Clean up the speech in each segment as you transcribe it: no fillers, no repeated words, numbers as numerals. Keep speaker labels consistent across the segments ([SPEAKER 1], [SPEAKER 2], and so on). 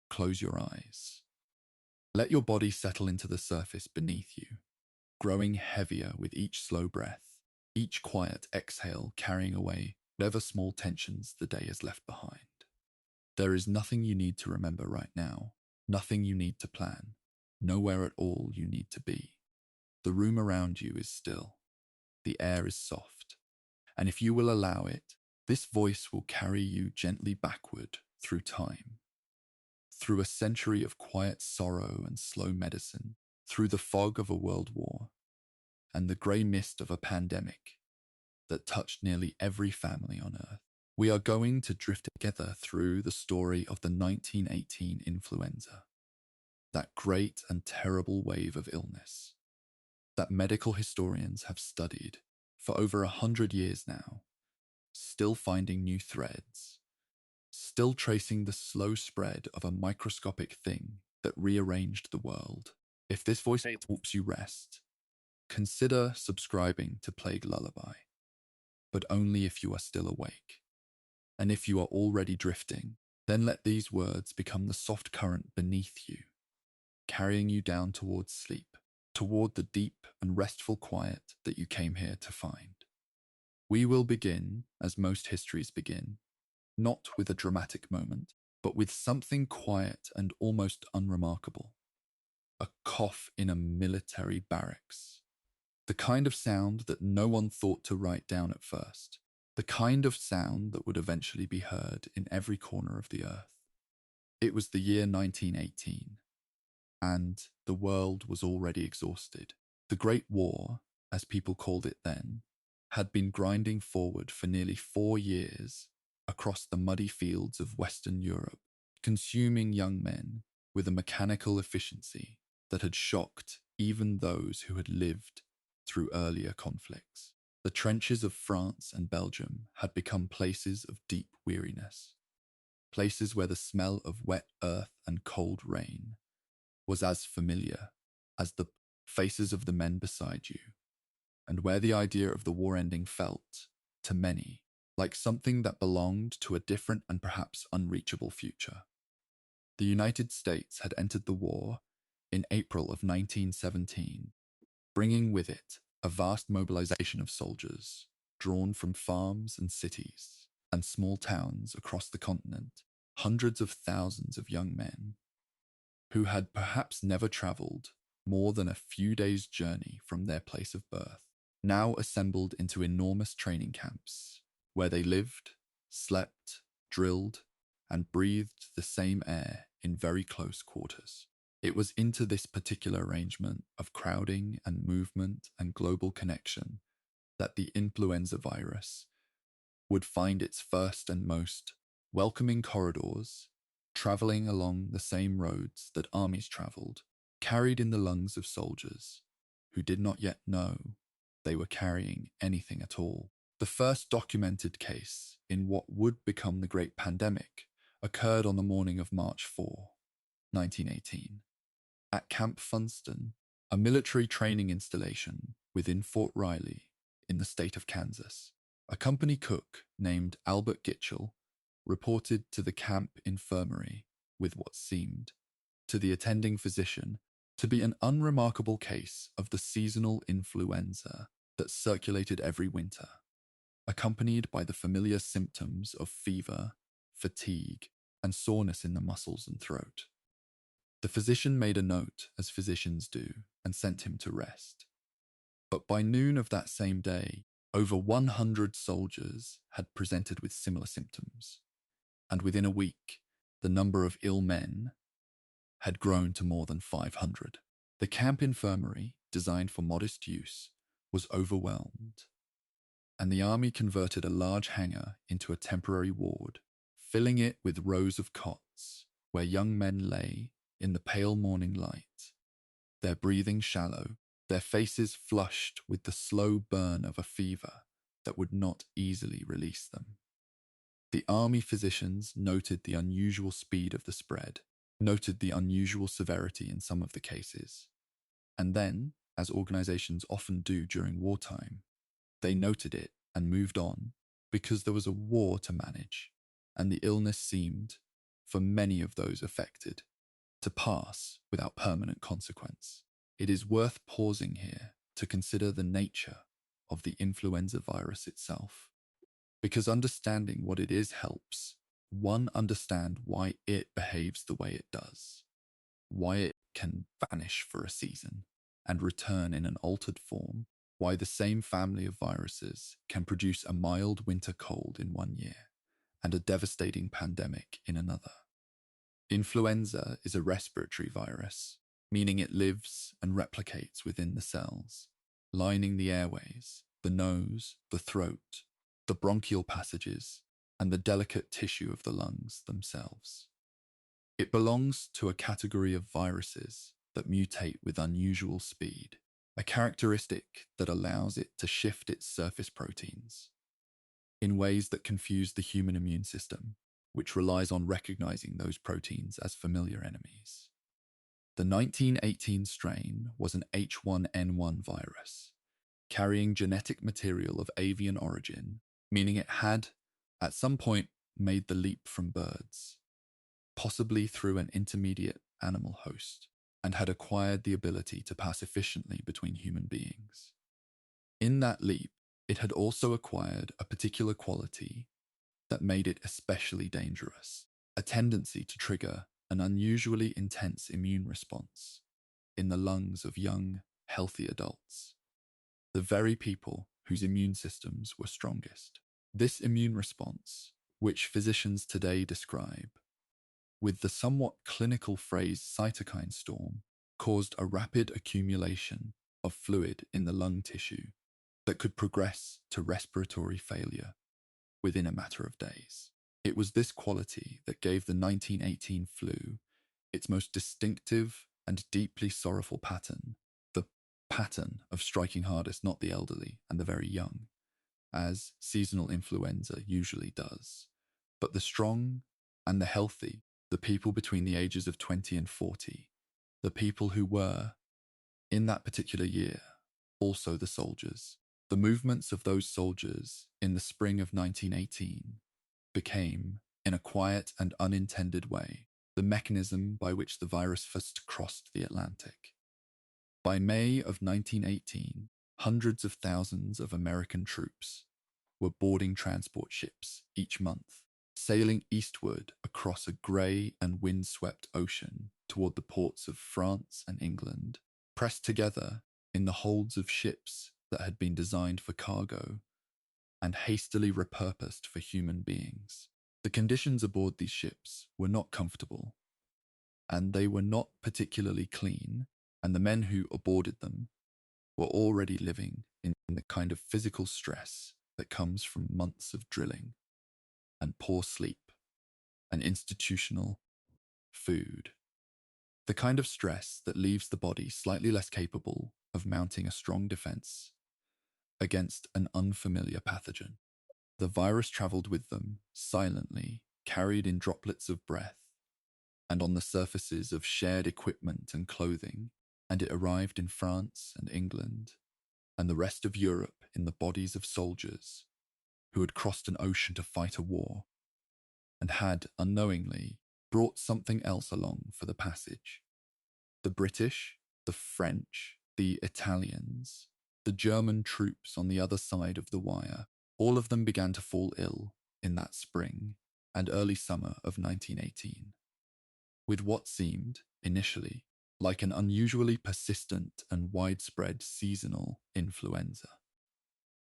[SPEAKER 1] close your eyes. Let your body settle into the surface beneath you, growing heavier with each slow breath, each quiet exhale carrying away whatever small tensions the day has left behind. There is nothing you need to remember right now, nothing you need to plan, nowhere at all you need to be. The room around you is still, the air is soft, and if you will allow it, this voice will carry you gently backward through time, through a century of quiet sorrow and slow medicine, through the fog of a world war, and the grey mist of a pandemic that touched nearly every family on Earth. We are going to drift together through the story of the 1918 influenza, that great and terrible wave of illness that medical historians have studied for over 100 years now, still finding new threads, still tracing the slow spread of a microscopic thing that rearranged the world. If this voice helps you rest, consider subscribing to Plague Lullaby, but only if you are still awake. And if you are already drifting, then let these words become the soft current beneath you, carrying you down towards sleep, toward the deep and restful quiet that you came here to find. We will begin, as most histories begin, not with a dramatic moment, but with something quiet and almost unremarkable. A cough in a military barracks. The kind of sound that no one thought to write down at first. The kind of sound that would eventually be heard in every corner of the earth. It was the year 1918, and the world was already exhausted. The Great War, as people called it then, had been grinding forward for nearly 4 years across the muddy fields of Western Europe, consuming young men with a mechanical efficiency that had shocked even those who had lived through earlier conflicts. The trenches of France and Belgium had become places of deep weariness, places where the smell of wet earth and cold rain was as familiar as the faces of the men beside you, and where the idea of the war ending felt, to many, like something that belonged to a different and perhaps unreachable future. The United States had entered the war in April of 1917, bringing with it a vast mobilization of soldiers drawn from farms and cities and small towns across the continent, hundreds of thousands of young men who had perhaps never traveled more than a few days' journey from their place of birth, now assembled into enormous training camps where they lived, slept, drilled, and breathed the same air in very close quarters. It was into this particular arrangement of crowding and movement and global connection that the influenza virus would find its first and most welcoming corridors, traveling along the same roads that armies traveled, carried in the lungs of soldiers who did not yet know they were carrying anything at all. The first documented case in what would become the Great Pandemic occurred on the morning of March 4, 1918. At Camp Funston, a military training installation within Fort Riley in the state of Kansas. A company cook named Albert Gitchell reported to the camp infirmary with what seemed, to the attending physician, to be an unremarkable case of the seasonal influenza that circulated every winter, accompanied by the familiar symptoms of fever, fatigue, and soreness in the muscles and throat. The physician made a note, as physicians do, and sent him to rest. But by noon of that same day, over 100 soldiers had presented with similar symptoms, and within a week, the number of ill men had grown to more than 500. The camp infirmary, designed for modest use, was overwhelmed, and the army converted a large hangar into a temporary ward, filling it with rows of cots where young men lay in the pale morning light, their breathing shallow, their faces flushed with the slow burn of a fever that would not easily release them. The army physicians noted the unusual speed of the spread, noted the unusual severity in some of the cases, and then, as organizations often do during wartime, they noted it and moved on because there was a war to manage, and the illness seemed, for many of those affected to pass without permanent consequence. It is worth pausing here to consider the nature of the influenza virus itself, because understanding what it is helps one understand why it behaves the way it does, why it can vanish for a season and return in an altered form, why the same family of viruses can produce a mild winter cold in one year and a devastating pandemic in another. Influenza is a respiratory virus, meaning it lives and replicates within the cells, lining the airways, the nose, the throat, the bronchial passages, and the delicate tissue of the lungs themselves. It belongs to a category of viruses that mutate with unusual speed, a characteristic that allows it to shift its surface proteins in ways that confuse the human immune system, which relies on recognizing those proteins as familiar enemies. The 1918 strain was an H1N1 virus, carrying genetic material of avian origin, meaning it had, at some point, made the leap from birds, possibly through an intermediate animal host, and had acquired the ability to pass efficiently between human beings. In that leap, it had also acquired a particular quality that made it especially dangerous, a tendency to trigger an unusually intense immune response in the lungs of young, healthy adults, the very people whose immune systems were strongest. This immune response, which physicians today describe with the somewhat clinical phrase cytokine storm, caused a rapid accumulation of fluid in the lung tissue that could progress to respiratory failure within a matter of days. It was this quality that gave the 1918 flu its most distinctive and deeply sorrowful pattern, the pattern of striking hardest not the elderly and the very young, as seasonal influenza usually does, but the strong and the healthy, the people between the ages of 20 and 40, the people who were, in that particular year, also the soldiers. The movements of those soldiers in the spring of 1918 became, in a quiet and unintended way, the mechanism by which the virus first crossed the Atlantic. By May of 1918, hundreds of thousands of American troops were boarding transport ships each month, sailing eastward across a grey and windswept ocean toward the ports of France and England, pressed together in the holds of ships that had been designed for cargo and hastily repurposed for human beings. The conditions aboard these ships were not comfortable, and they were not particularly clean, and the men who boarded them were already living in the kind of physical stress that comes from months of drilling and poor sleep and institutional food. The kind of stress that leaves the body slightly less capable of mounting a strong defense against an unfamiliar pathogen. The virus traveled with them, silently, carried in droplets of breath, and on the surfaces of shared equipment and clothing, and it arrived in France and England, and the rest of Europe in the bodies of soldiers who had crossed an ocean to fight a war, and had, unknowingly, brought something else along for the passage. The British, the French, the Italians, the German troops on the other side of the wire, all of them began to fall ill in that spring and early summer of 1918, with what seemed, initially, like an unusually persistent and widespread seasonal influenza.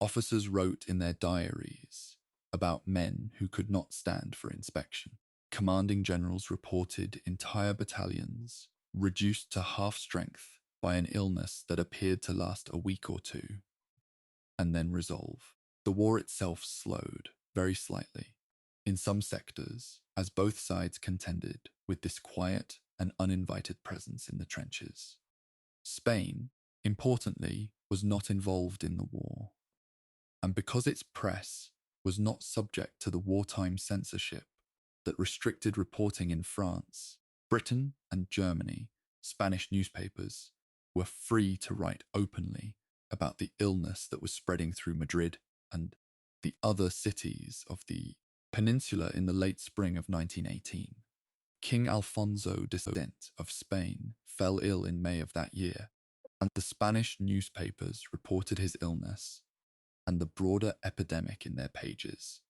[SPEAKER 1] Officers wrote in their diaries about men who could not stand for inspection. Commanding generals reported entire battalions reduced to half strength by an illness that appeared to last a week or two, and then resolve. The war itself slowed, very slightly, in some sectors, as both sides contended with this quiet and uninvited presence in the trenches. Spain, importantly, was not involved in the war, and because its press was not subject to the wartime censorship that restricted reporting in France, Britain and Germany, Spanish newspapers were free to write openly about the illness that was spreading through Madrid and the other cities of the peninsula in the late spring of 1918. King Alfonso X of Spain fell ill in May of that year, and the Spanish newspapers reported his illness and the broader epidemic in their pages,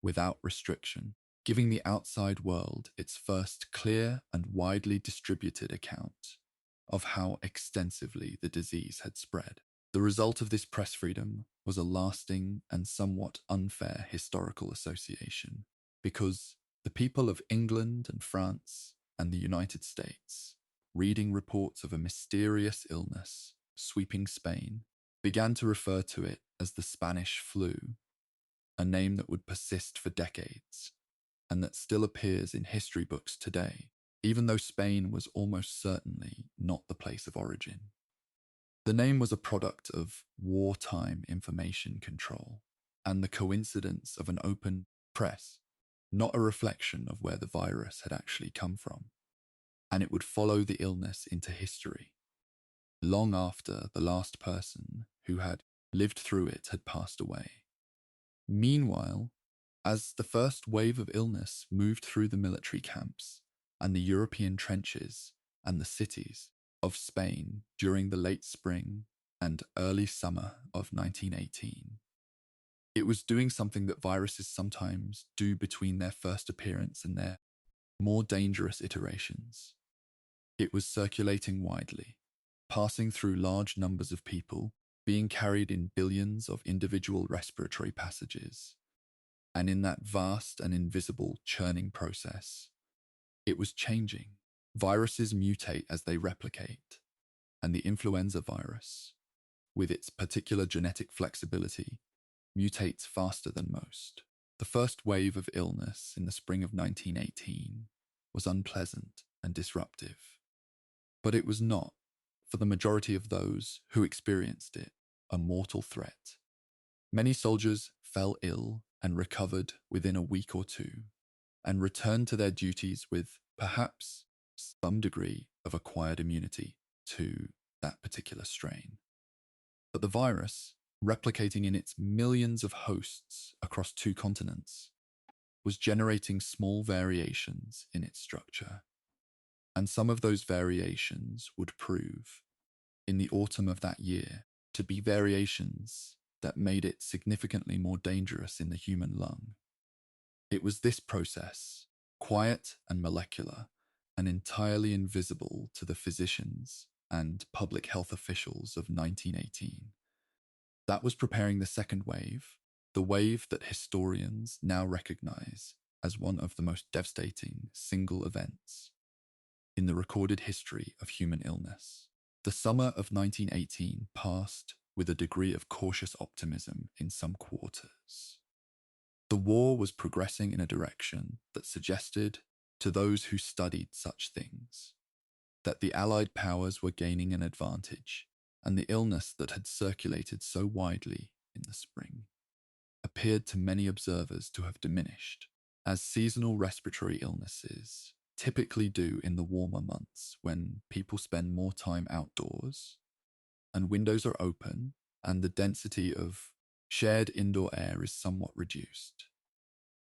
[SPEAKER 1] without restriction, giving the outside world its first clear and widely distributed account of how extensively the disease had spread. The result of this press freedom was a lasting and somewhat unfair historical association, because the people of England and France and the United States, reading reports of a mysterious illness sweeping Spain, began to refer to it as the Spanish flu, a name that would persist for decades and that still appears in history books today, even though Spain was almost certainly not the place of origin. The name was a product of wartime information control and the coincidence of an open press, not a reflection of where the virus had actually come from, and it would follow the illness into history, long after the last person who had lived through it had passed away. Meanwhile, as the first wave of illness moved through the military camps and the European trenches and the cities of Spain during the late spring and early summer of 1918, it was doing something that viruses sometimes do between their first appearance and their more dangerous iterations. It was circulating widely, passing through large numbers of people, being carried in billions of individual respiratory passages. And in that vast and invisible churning process, it was changing. Viruses mutate as they replicate, and the influenza virus, with its particular genetic flexibility, mutates faster than most. The first wave of illness in the spring of 1918 was unpleasant and disruptive, but it was not, for the majority of those who experienced it, a mortal threat. Many soldiers fell ill and recovered within a week or two, and returned to their duties with perhaps some degree of acquired immunity to that particular strain. But the virus, replicating in its millions of hosts across 2 continents, was generating small variations in its structure. And some of those variations would prove, in the autumn of that year, to be variations that made it significantly more dangerous in the human lung. It was this process, quiet and molecular, and entirely invisible to the physicians and public health officials of 1918, that was preparing the second wave, the wave that historians now recognize as one of the most devastating single events in the recorded history of human illness. The summer of 1918 passed with a degree of cautious optimism in some quarters. The war was progressing in a direction that suggested to those who studied such things that the Allied powers were gaining an advantage, and the illness that had circulated so widely in the spring appeared to many observers to have diminished, as seasonal respiratory illnesses typically do in the warmer months when people spend more time outdoors and windows are open and the density of shared indoor air is somewhat reduced.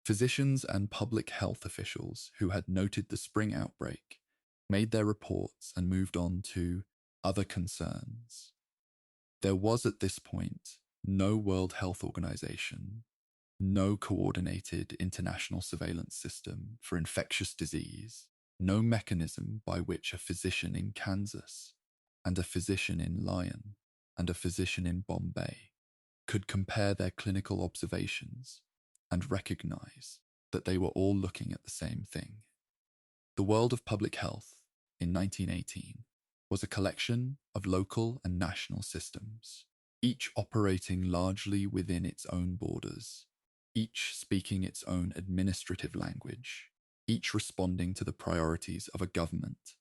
[SPEAKER 1] Physicians and public health officials who had noted the spring outbreak made their reports and moved on to other concerns. There was at this point no World Health Organization, no coordinated international surveillance system for infectious disease, no mechanism by which a physician in Kansas and a physician in Lyon and a physician in Bombay could compare their clinical observations and recognize that they were all looking at the same thing. The world of public health in 1918 was a collection of local and national systems, each operating largely within its own borders, each speaking its own administrative language, each responding to the priorities of a government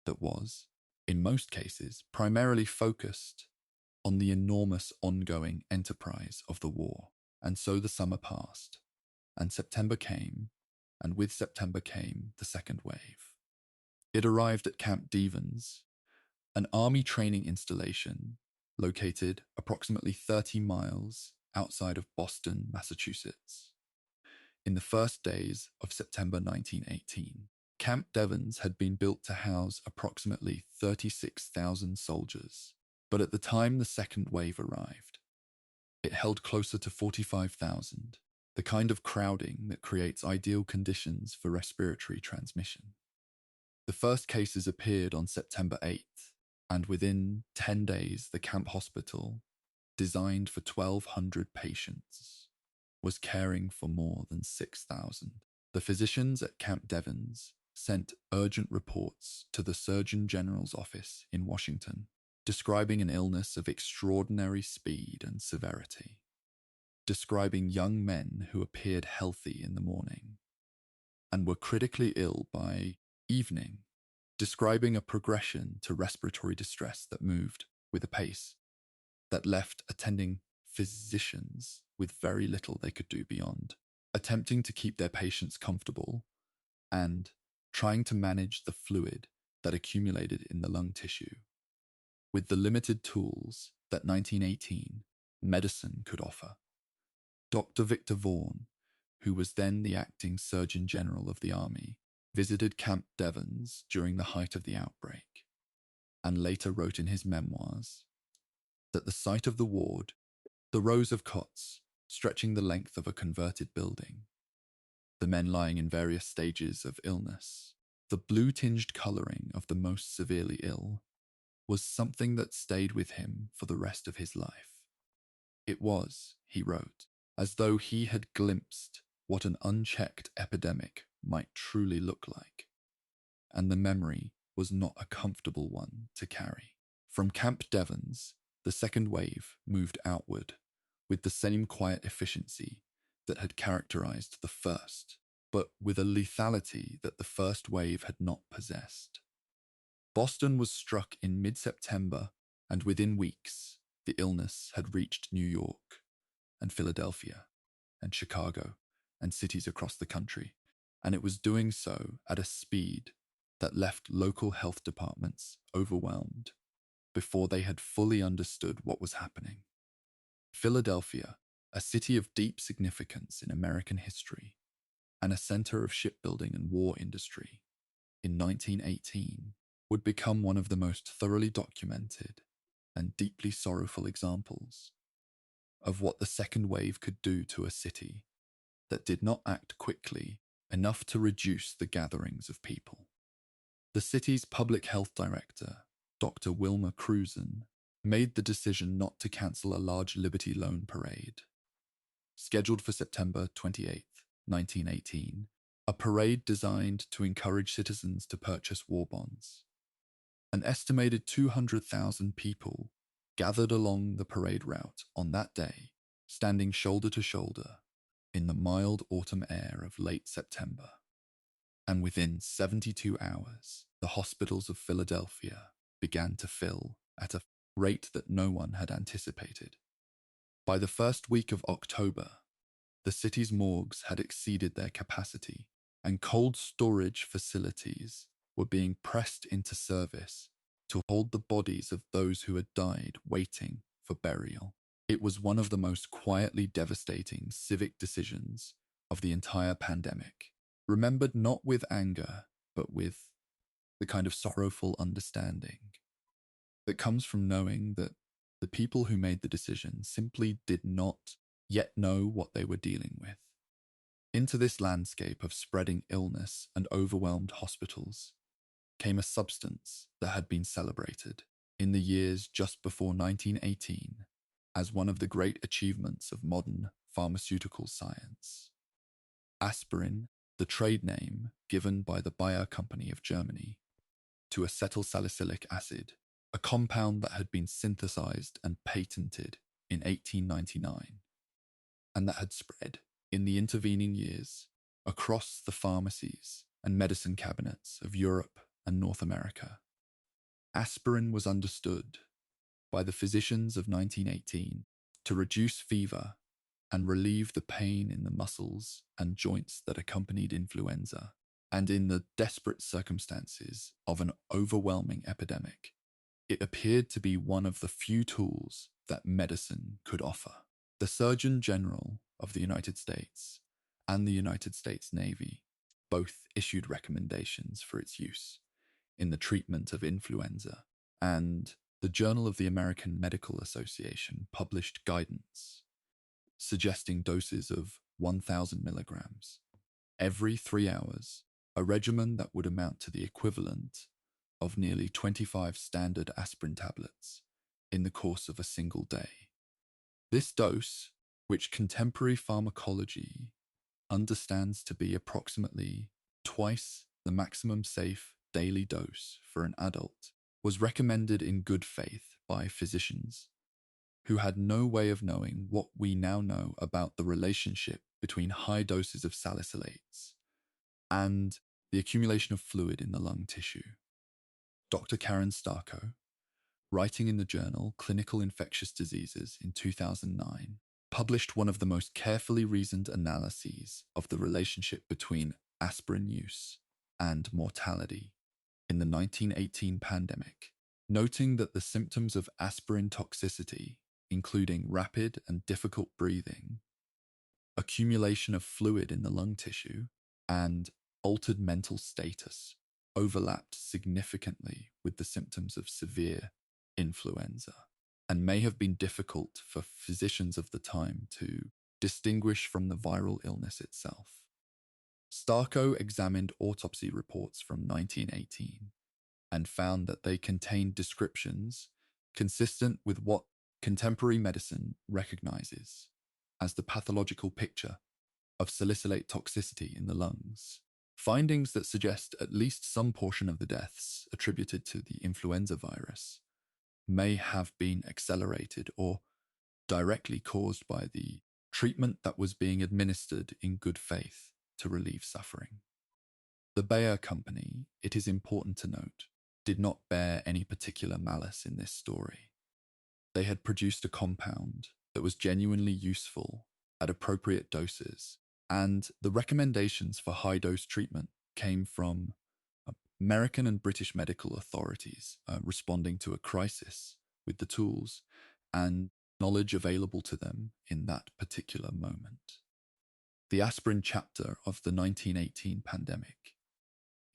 [SPEAKER 1] that was, in most cases, primarily focused on the enormous ongoing enterprise of the war. And so the summer passed, and September came, and with September came the second wave. It arrived at Camp Devens, an army training installation located approximately 30 miles outside of Boston, Massachusetts, in the first days of September 1918. Camp Devens had been built to house approximately 36,000 soldiers, but at the time the second wave arrived, it held closer to 45,000, the kind of crowding that creates ideal conditions for respiratory transmission. The first cases appeared on September 8th, and within 10 days the camp hospital, designed for 1,200 patients, was caring for more than 6,000. The physicians at Camp Devens sent urgent reports to the Surgeon General's office in Washington, describing an illness of extraordinary speed and severity, describing young men who appeared healthy in the morning and were critically ill by evening, describing a progression to respiratory distress that moved with a pace that left attending physicians with very little they could do beyond attempting to keep their patients comfortable and trying to manage the fluid that accumulated in the lung tissue with the limited tools that 1918 medicine could offer. Dr. Victor Vaughan, who was then the acting Surgeon General of the Army, visited Camp Devens during the height of the outbreak, and later wrote in his memoirs that the sight of the ward, the rows of cots stretching the length of a converted building, the men lying in various stages of illness, the blue-tinged colouring of the most severely ill, was something that stayed with him for the rest of his life. It was, he wrote, as though he had glimpsed what an unchecked epidemic might truly look like, and the memory was not a comfortable one to carry. From Camp Devens, the second wave moved outward with the same quiet efficiency that had characterized the first, but with a lethality that the first wave had not possessed. Boston was struck in mid-September, and within weeks, the illness had reached New York and Philadelphia and Chicago and cities across the country, and it was doing so at a speed that left local health departments overwhelmed before they had fully understood what was happening. Philadelphia, a city of deep significance in American history and a center of shipbuilding and war industry, in 1918 would become one of the most thoroughly documented and deeply sorrowful examples of what the second wave could do to a city that did not act quickly enough to reduce the gatherings of people. The city's public health director, Dr. Wilmer Cruzen, made the decision not to cancel a large Liberty Loan parade. Scheduled for September 28, 1918, a parade designed to encourage citizens to purchase war bonds. An estimated 200,000 people gathered along the parade route on that day, standing shoulder to shoulder in the mild autumn air of late September. And within 72 hours, the hospitals of Philadelphia began to fill at a rate that no one had anticipated. By the first week of October, the city's morgues had exceeded their capacity, and cold storage facilities were being pressed into service to hold the bodies of those who had died waiting for burial. It was one of the most quietly devastating civic decisions of the entire pandemic, remembered not with anger, but with the kind of sorrowful understanding that comes from knowing that the people who made the decision simply did not yet know what they were dealing with. Into this landscape of spreading illness and overwhelmed hospitals came a substance that had been celebrated in the years just before 1918 as one of the great achievements of modern pharmaceutical science. Aspirin, the trade name given by the Bayer Company of Germany to acetylsalicylic acid, a compound that had been synthesized and patented in 1899, and that had spread in the intervening years across the pharmacies and medicine cabinets of Europe and North America. Aspirin was understood by the physicians of 1918 to reduce fever and relieve the pain in the muscles and joints that accompanied influenza, and in the desperate circumstances of an overwhelming epidemic, it appeared to be one of the few tools that medicine could offer. The Surgeon General of the United States and the United States Navy both issued recommendations for its use in the treatment of influenza, and the Journal of the American Medical Association published guidance suggesting doses of 1,000 milligrams every 3 hours, a regimen that would amount to the equivalent of nearly 25 standard aspirin tablets in the course of a single day. This dose, which contemporary pharmacology understands to be approximately twice the maximum safe daily dose for an adult, was recommended in good faith by physicians who had no way of knowing what we now know about the relationship between high doses of salicylates and the accumulation of fluid in the lung tissue. Dr. Karen Starko, writing in the journal Clinical Infectious Diseases in 2009, published one of the most carefully reasoned analyses of the relationship between aspirin use and mortality in the 1918 pandemic, noting that the symptoms of aspirin toxicity, including rapid and difficult breathing, accumulation of fluid in the lung tissue, and altered mental status, overlapped significantly with the symptoms of severe influenza, and may have been difficult for physicians of the time to distinguish from the viral illness itself. Starko examined autopsy reports from 1918 and found that they contained descriptions consistent with what contemporary medicine recognizes as the pathological picture of salicylate toxicity in the lungs. Findings that suggest at least some portion of the deaths attributed to the influenza virus may have been accelerated or directly caused by the treatment that was being administered in good faith to relieve suffering. The Bayer Company, it is important to note, did not bear any particular malice in this story. They had produced a compound that was genuinely useful at appropriate doses, and the recommendations for high-dose treatment came from American and British medical authorities responding to a crisis with the tools and knowledge available to them in that particular moment. The aspirin chapter of the 1918 pandemic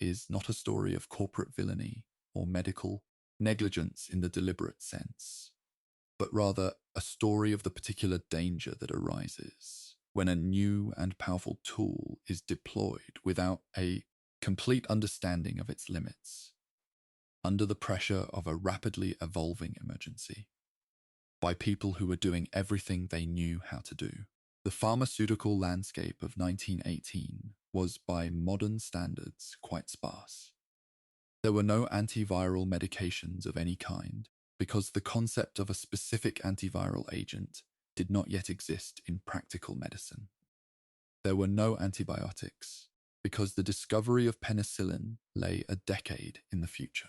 [SPEAKER 1] is not a story of corporate villainy or medical negligence in the deliberate sense, but rather a story of the particular danger that arises when a new and powerful tool is deployed without a complete understanding of its limits, under the pressure of a rapidly evolving emergency, by people who were doing everything they knew how to do. The pharmaceutical landscape of 1918 was, by modern standards, quite sparse. There were no antiviral medications of any kind, because the concept of a specific antiviral agent did not yet exist in practical medicine. There were no antibiotics, because the discovery of penicillin lay a decade in the future.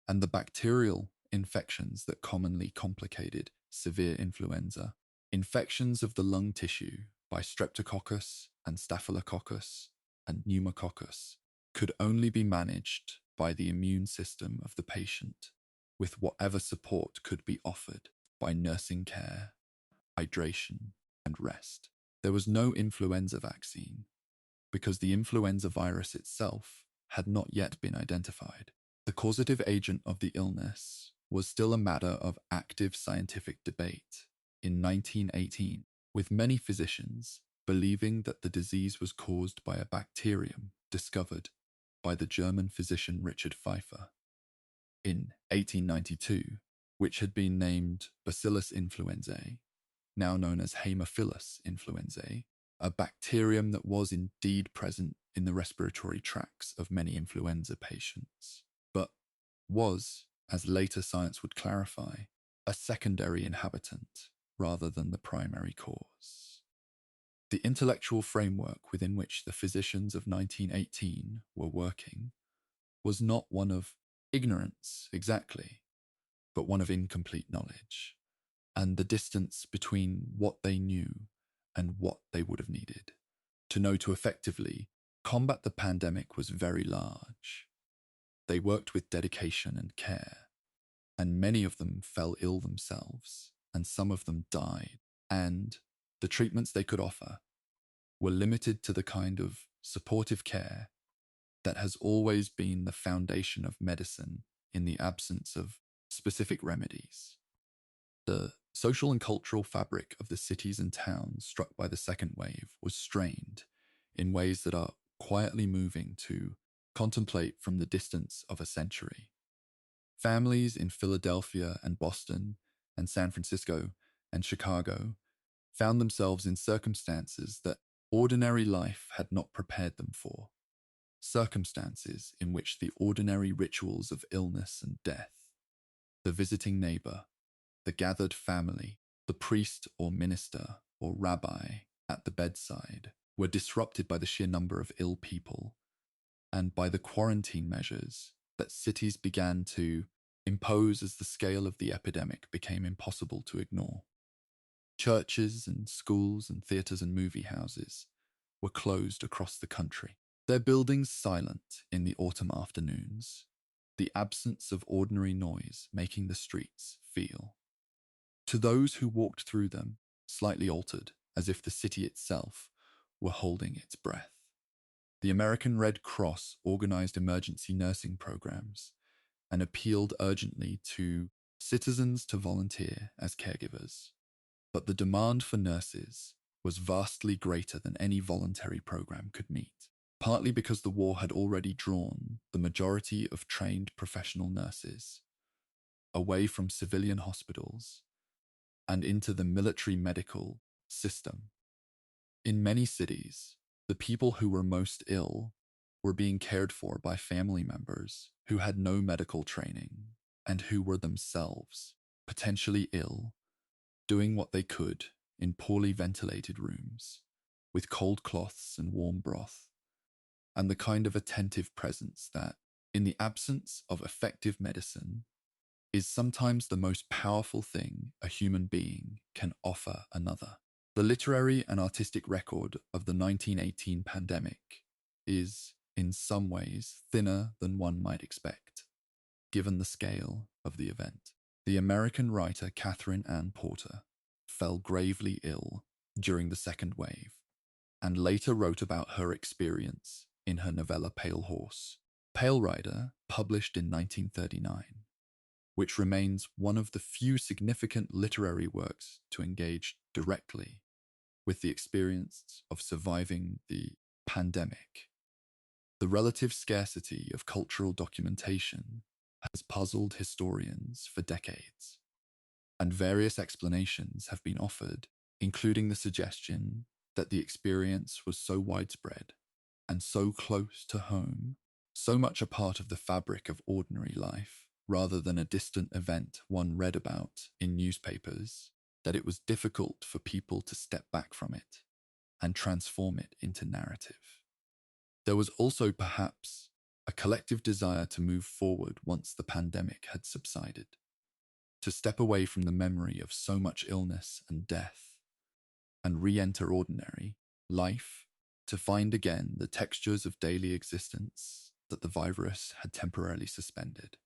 [SPEAKER 1] And the bacterial infections that commonly complicated severe influenza, infections of the lung tissue by Streptococcus and Staphylococcus and Pneumococcus, could only be managed by the immune system of the patient with whatever support could be offered by nursing care, hydration, and rest. There was no influenza vaccine because the influenza virus itself had not yet been identified. The causative agent of the illness was still a matter of active scientific debate in 1918, with many physicians believing that the disease was caused by a bacterium discovered by the German physician Richard Pfeiffer in 1892, which had been named Bacillus influenzae, now known as Haemophilus influenzae, a bacterium that was indeed present in the respiratory tracts of many influenza patients, but was, as later science would clarify, a secondary inhabitant rather than the primary cause. The intellectual framework within which the physicians of 1918 were working was not one of ignorance exactly, but one of incomplete knowledge, and the distance between what they knew and what they would have needed to know to effectively combat the pandemic was very large. They worked with dedication and care, and many of them fell ill themselves, and some of them died, and the treatments they could offer were limited to the kind of supportive care that has always been the foundation of medicine in the absence of specific remedies. The social and cultural fabric of the cities and towns struck by the second wave was strained in ways that are quietly moving to contemplate from the distance of a century. Families in Philadelphia and Boston and San Francisco and Chicago found themselves in circumstances that ordinary life had not prepared them for, circumstances in which the ordinary rituals of illness and death, the visiting neighbor, the gathered family, the priest or minister or rabbi at the bedside, were disrupted by the sheer number of ill people and by the quarantine measures that cities began to impose as the scale of the epidemic became impossible to ignore. Churches and schools and theaters and movie houses were closed across the country, their buildings silent in the autumn afternoons, the absence of ordinary noise making the streets feel, to those who walked through them, slightly altered, as if the city itself were holding its breath. The American Red Cross organized emergency nursing programs and appealed urgently to citizens to volunteer as caregivers. But the demand for nurses was vastly greater than any voluntary program could meet, partly because the war had already drawn the majority of trained professional nurses away from civilian hospitals and into the military medical system. In many cities, the people who were most ill were being cared for by family members who had no medical training and who were themselves potentially ill, doing what they could in poorly ventilated rooms, with cold cloths and warm broth, and the kind of attentive presence that, in the absence of effective medicine, is sometimes the most powerful thing a human being can offer another. The literary and artistic record of the 1918 pandemic is, in some ways, thinner than one might expect, given the scale of the event. The American writer Catherine Ann Porter fell gravely ill during the second wave, and later wrote about her experience in her novella Pale Horse, Pale Rider, published in 1939, which remains one of the few significant literary works to engage directly with the experience of surviving the pandemic. The relative scarcity of cultural documentation has puzzled historians for decades, and various explanations have been offered, including the suggestion that the experience was so widespread and so close to home, so much a part of the fabric of ordinary life, rather than a distant event one read about in newspapers, that it was difficult for people to step back from it and transform it into narrative. There was also perhaps a collective desire to move forward once the pandemic had subsided, to step away from the memory of so much illness and death, and re-enter ordinary life, to find again the textures of daily existence that the virus had temporarily suspended.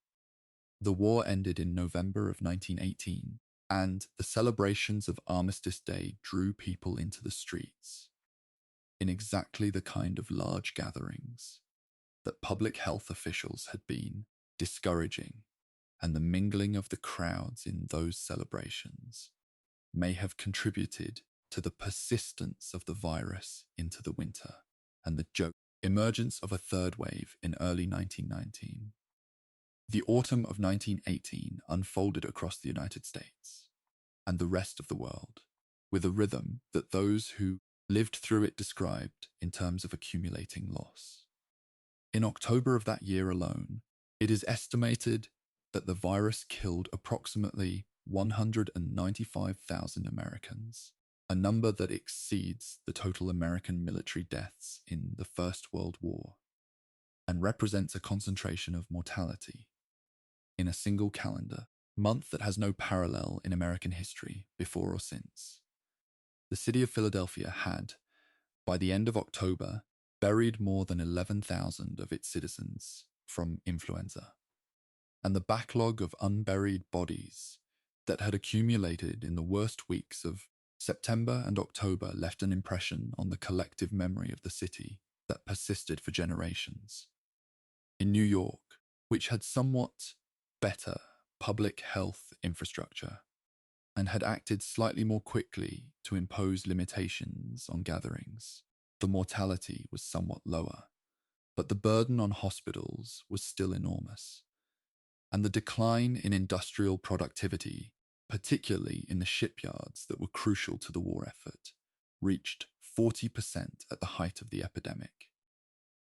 [SPEAKER 1] The war ended in November of 1918, and the celebrations of Armistice Day drew people into the streets in exactly the kind of large gatherings that public health officials had been discouraging, and the mingling of the crowds in those celebrations may have contributed to the persistence of the virus into the winter and the emergence of a third wave in early 1919. The autumn of 1918 unfolded across the United States and the rest of the world with a rhythm that those who lived through it described in terms of accumulating loss. In October of that year alone, it is estimated that the virus killed approximately 195,000 Americans, a number that exceeds the total American military deaths in the First World War, and represents a concentration of mortality in a single calendar month that has no parallel in American history before or since. The city of Philadelphia had, by the end of October, buried more than 11,000 of its citizens from influenza, and the backlog of unburied bodies that had accumulated in the worst weeks of September and October left an impression on the collective memory of the city that persisted for generations. In New York, which had somewhat better public health infrastructure and had acted slightly more quickly to impose limitations on gatherings, the mortality was somewhat lower, but the burden on hospitals was still enormous, and the decline in industrial productivity, particularly in the shipyards that were crucial to the war effort, reached 40% at the height of the epidemic.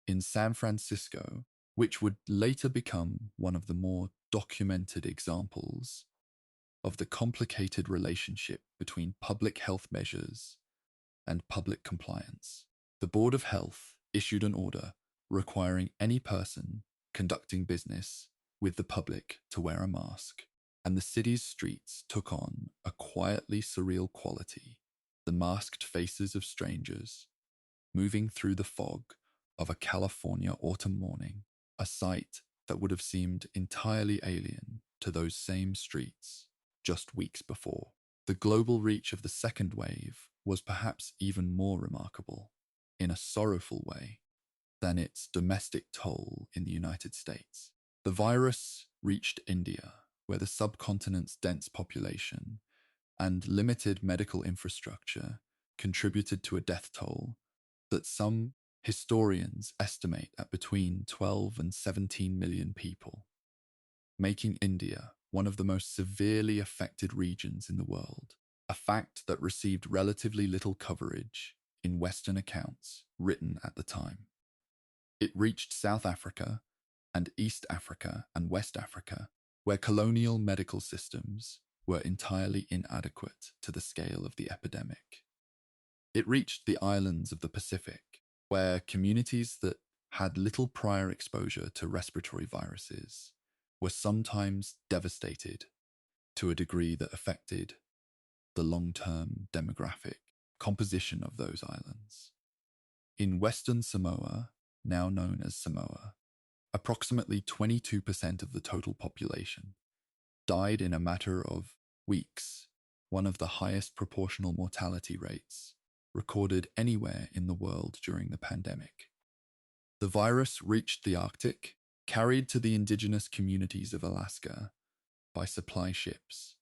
[SPEAKER 1] In San Francisco, which would later become one of the more documented examples of the complicated relationship between public health measures and public compliance, the Board of Health issued an order requiring any person conducting business with the public to wear a mask, and the city's streets took on a quietly surreal quality, the masked faces of strangers moving through the fog of a California autumn morning, a sight that would have seemed entirely alien to those same streets just weeks before. The global reach of the second wave was perhaps even more remarkable, in a sorrowful way, than its domestic toll in the United States. The virus reached India, where the subcontinent's dense population and limited medical infrastructure contributed to a death toll that some historians estimate at between 12 and 17 million people, making India one of the most severely affected regions in the world, a fact that received relatively little coverage in Western accounts written at the time. It reached South Africa and East Africa and West Africa, where colonial medical systems were entirely inadequate to the scale of the epidemic. It reached the islands of the Pacific, where communities that had little prior exposure to respiratory viruses were sometimes devastated to a degree that affected the long-term demographic composition of those islands. In Western Samoa, now known as Samoa, approximately 22% of the total population died in a matter of weeks, one of the highest proportional mortality rates recorded anywhere in the world during the pandemic. The virus reached the Arctic, carried to the indigenous communities of Alaska by supply ships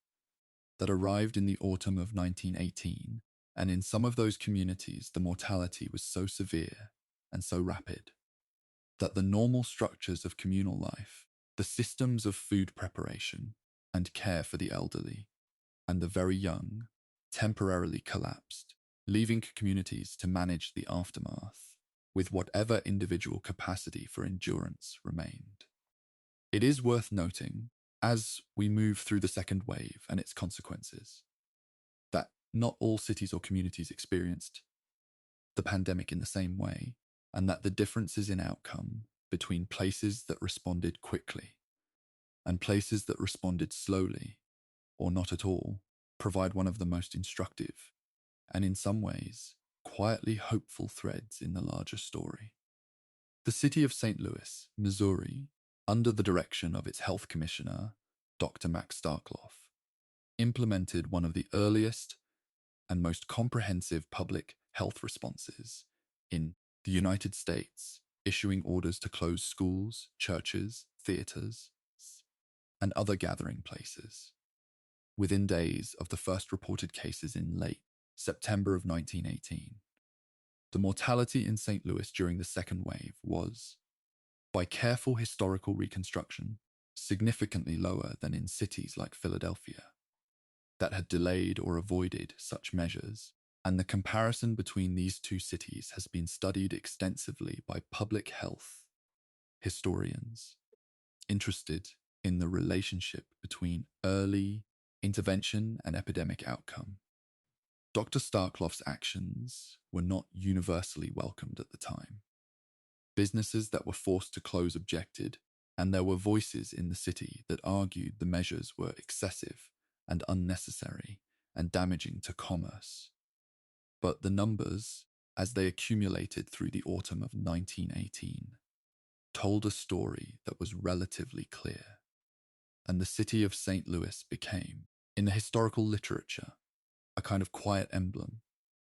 [SPEAKER 1] that arrived in the autumn of 1918, and in some of those communities the mortality was so severe and so rapid that the normal structures of communal life, the systems of food preparation and care for the elderly and the very young, temporarily collapsed, leaving communities to manage the aftermath with whatever individual capacity for endurance remained. It is worth noting, as we move through the second wave and its consequences, that not all cities or communities experienced the pandemic in the same way, and that the differences in outcome between places that responded quickly and places that responded slowly or not at all provide one of the most instructive and, in some ways, quietly hopeful threads in the larger story. The city of St. Louis, Missouri, under the direction of its health commissioner, Dr. Max Starkloff, implemented one of the earliest and most comprehensive public health responses in the United States, issuing orders to close schools, churches, theaters, and other gathering places within days of the first reported cases in late September of 1918. The mortality in St. Louis during the second wave was, by careful historical reconstruction, significantly lower than in cities like Philadelphia that had delayed or avoided such measures, and the comparison between these two cities has been studied extensively by public health historians interested in the relationship between early intervention and epidemic outcome. Dr. Starkloff's actions were not universally welcomed at the time. Businesses that were forced to close objected, and there were voices in the city that argued the measures were excessive and unnecessary and damaging to commerce. But the numbers, as they accumulated through the autumn of 1918, told a story that was relatively clear, and the city of St. Louis became, in the historical literature, a kind of quiet emblem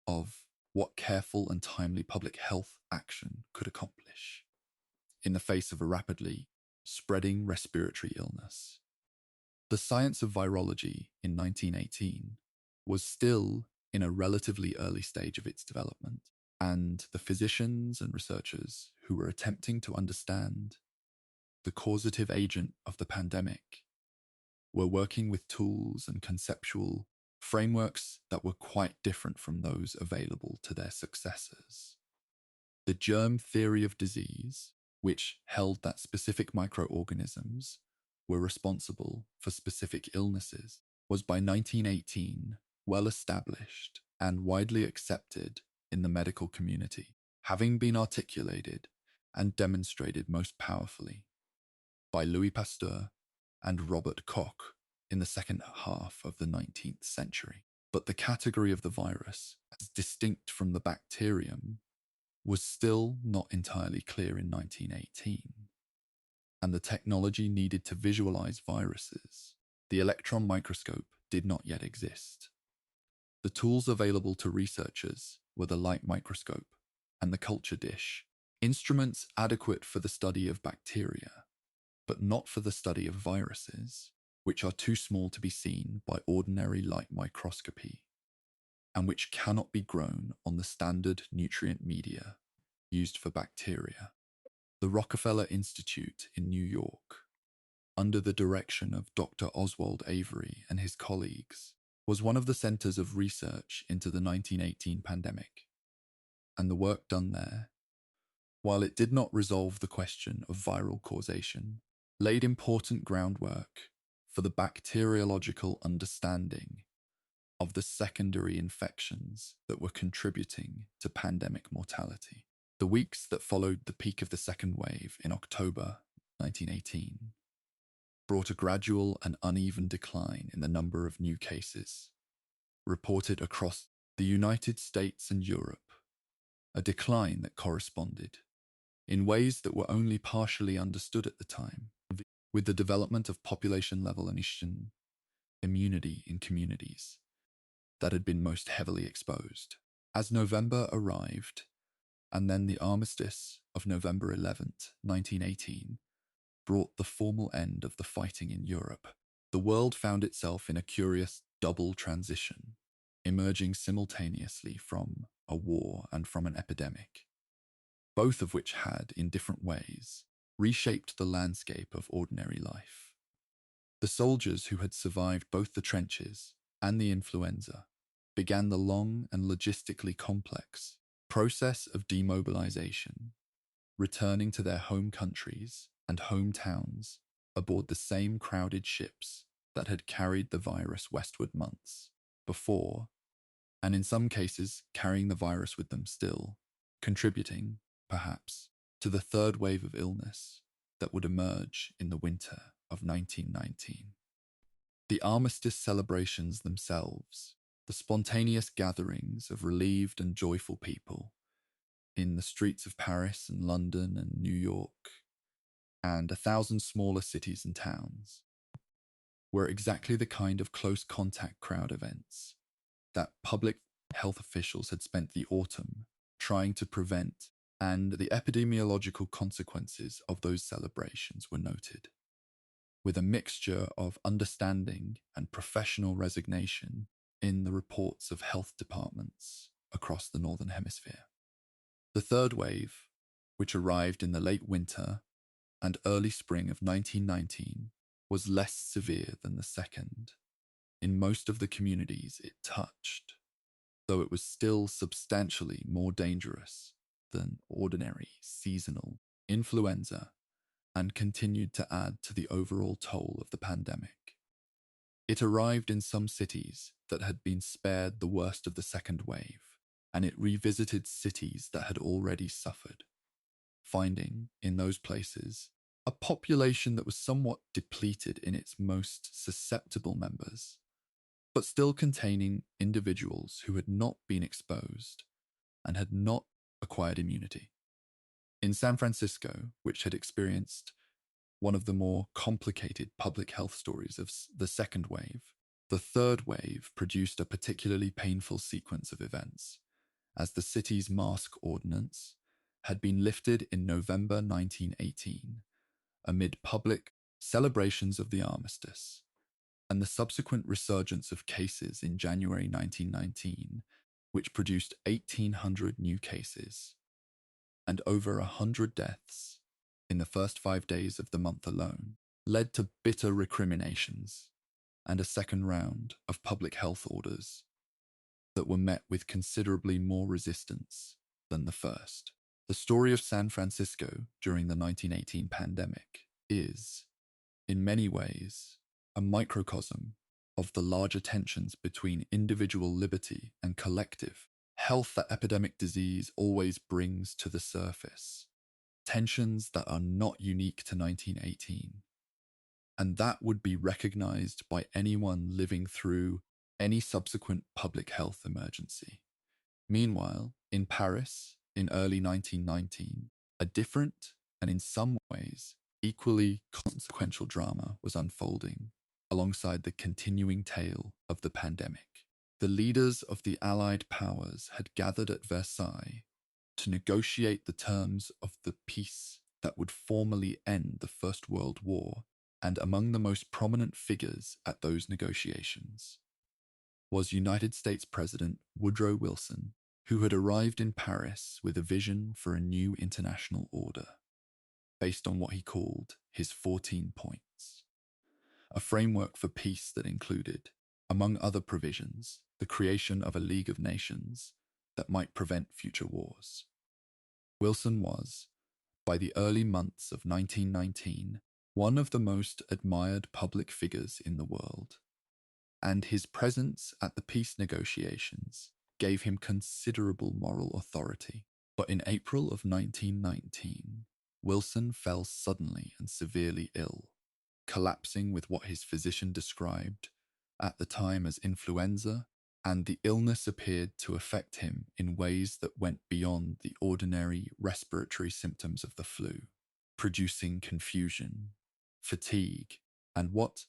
[SPEAKER 1] of what careful and timely public health action could accomplish in the face of a rapidly spreading respiratory illness. The science of virology in 1918 was still in a relatively early stage of its development, and the physicians and researchers who were attempting to understand the causative agent of the pandemic were working with tools and conceptual frameworks that were quite different from those available to their successors. The germ theory of disease, which held that specific microorganisms were responsible for specific illnesses, was by 1918 well established and widely accepted in the medical community, having been articulated and demonstrated most powerfully by Louis Pasteur and Robert Koch in the second half of the 19th century. But the category of the virus, as distinct from the bacterium, was still not entirely clear in 1918, and the technology needed to visualize viruses, the electron microscope, did not yet exist. The tools available to researchers were the light microscope and the culture dish, instruments adequate for the study of bacteria, but not for the study of viruses, which are too small to be seen by ordinary light microscopy, and which cannot be grown on the standard nutrient media used for bacteria. The Rockefeller Institute in New York, under the direction of Dr. Oswald Avery and his colleagues, was one of the centers of research into the 1918 pandemic, and the work done there, while it did not resolve the question of viral causation, laid important groundwork for the bacteriological understanding of the secondary infections that were contributing to pandemic mortality. The weeks that followed the peak of the second wave in October 1918 brought a gradual and uneven decline in the number of new cases reported across the United States and Europe, a decline that corresponded, in ways that were only partially understood at the time, with the development of population-level immunity in communities that had been most heavily exposed. As November arrived, and then the armistice of November 11th, 1918, brought the formal end of the fighting in Europe, the world found itself in a curious double transition, emerging simultaneously from a war and from an epidemic, both of which had, in different ways, reshaped the landscape of ordinary life. The soldiers who had survived both the trenches and the influenza began the long and logistically complex process of demobilization, returning to their home countries and hometowns aboard the same crowded ships that had carried the virus westward months before, and in some cases carrying the virus with them still, contributing, perhaps, to the third wave of illness that would emerge in the winter of 1919. The armistice celebrations themselves, the spontaneous gatherings of relieved and joyful people in the streets of Paris and London and New York and 1,000 smaller cities and towns, were exactly the kind of close contact crowd events that public health officials had spent the autumn trying to prevent, and the epidemiological consequences of those celebrations were noted, with a mixture of understanding and professional resignation in the reports of health departments across the Northern Hemisphere. The third wave, which arrived in the late winter and early spring of 1919, was less severe than the second in most of the communities it touched, though it was still substantially more dangerous than ordinary seasonal influenza and continued to add to the overall toll of the pandemic. It arrived in some cities that had been spared the worst of the second wave, and it revisited cities that had already suffered, finding, in those places, a population that was somewhat depleted in its most susceptible members, but still containing individuals who had not been exposed and had not acquired immunity. In San Francisco, which had experienced one of the more complicated public health stories of the second wave, the third wave produced a particularly painful sequence of events, as the city's mask ordinance had been lifted in November 1918 amid public celebrations of the armistice, and the subsequent resurgence of cases in January 1919, which produced 1,800 new cases and over 100 deaths in the first 5 days of the month alone, led to bitter recriminations and a second round of public health orders that were met with considerably more resistance than the first. The story of San Francisco during the 1918 pandemic is, in many ways, a microcosm of the larger tensions between individual liberty and collective health that epidemic disease always brings to the surface. Tensions that are not unique to 1918, and that would be recognized by anyone living through any subsequent public health emergency. Meanwhile, in Paris, in early 1919, a different and in some ways equally consequential drama was unfolding alongside the continuing tale of the pandemic. The leaders of the Allied powers had gathered at Versailles to negotiate the terms of the peace that would formally end the First World War, and among the most prominent figures at those negotiations was United States President Woodrow Wilson, who had arrived in Paris with a vision for a new international order, based on what he called his 14 points. A framework for peace that included, among other provisions, the creation of a League of Nations that might prevent future wars. Wilson was, by the early months of 1919, one of the most admired public figures in the world, and his presence at the peace negotiations gave him considerable moral authority. But in April of 1919, Wilson fell suddenly and severely ill, collapsing with what his physician described at the time as influenza, and the illness appeared to affect him in ways that went beyond the ordinary respiratory symptoms of the flu, producing confusion, fatigue, and what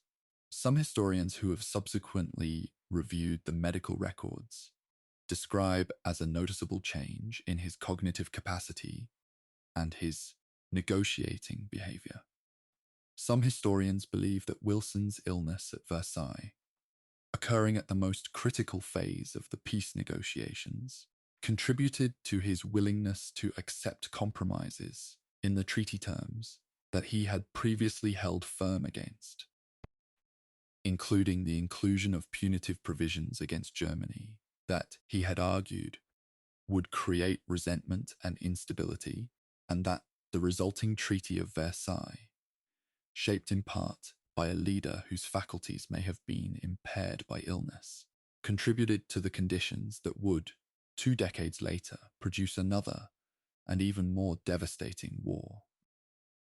[SPEAKER 1] some historians who have subsequently reviewed the medical records describe as a noticeable change in his cognitive capacity and his negotiating behavior. Some historians believe that Wilson's illness at Versailles, occurring at the most critical phase of the peace negotiations, contributed to his willingness to accept compromises in the treaty terms that he had previously held firm against, including the inclusion of punitive provisions against Germany that he had argued would create resentment and instability, and that the resulting Treaty of Versailles, shaped in part by a leader whose faculties may have been impaired by illness, contributed to the conditions that would, 2 decades later, produce another and even more devastating war.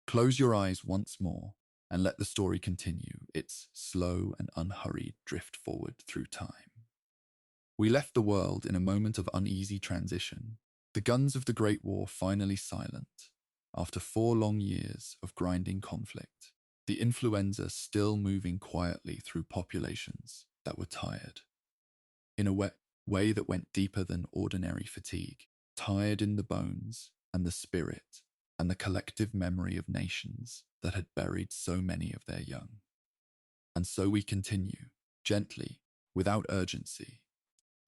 [SPEAKER 1] Close your eyes once more and let the story continue its slow and unhurried drift forward through time. We left the world in a moment of uneasy transition, the guns of the Great War finally silent, after 4 long years of grinding conflict, the influenza still moving quietly through populations that were tired, in a way that went deeper than ordinary fatigue, tired in the bones and the spirit and the collective memory of nations that had buried so many of their young. And so we continue, gently, without urgency,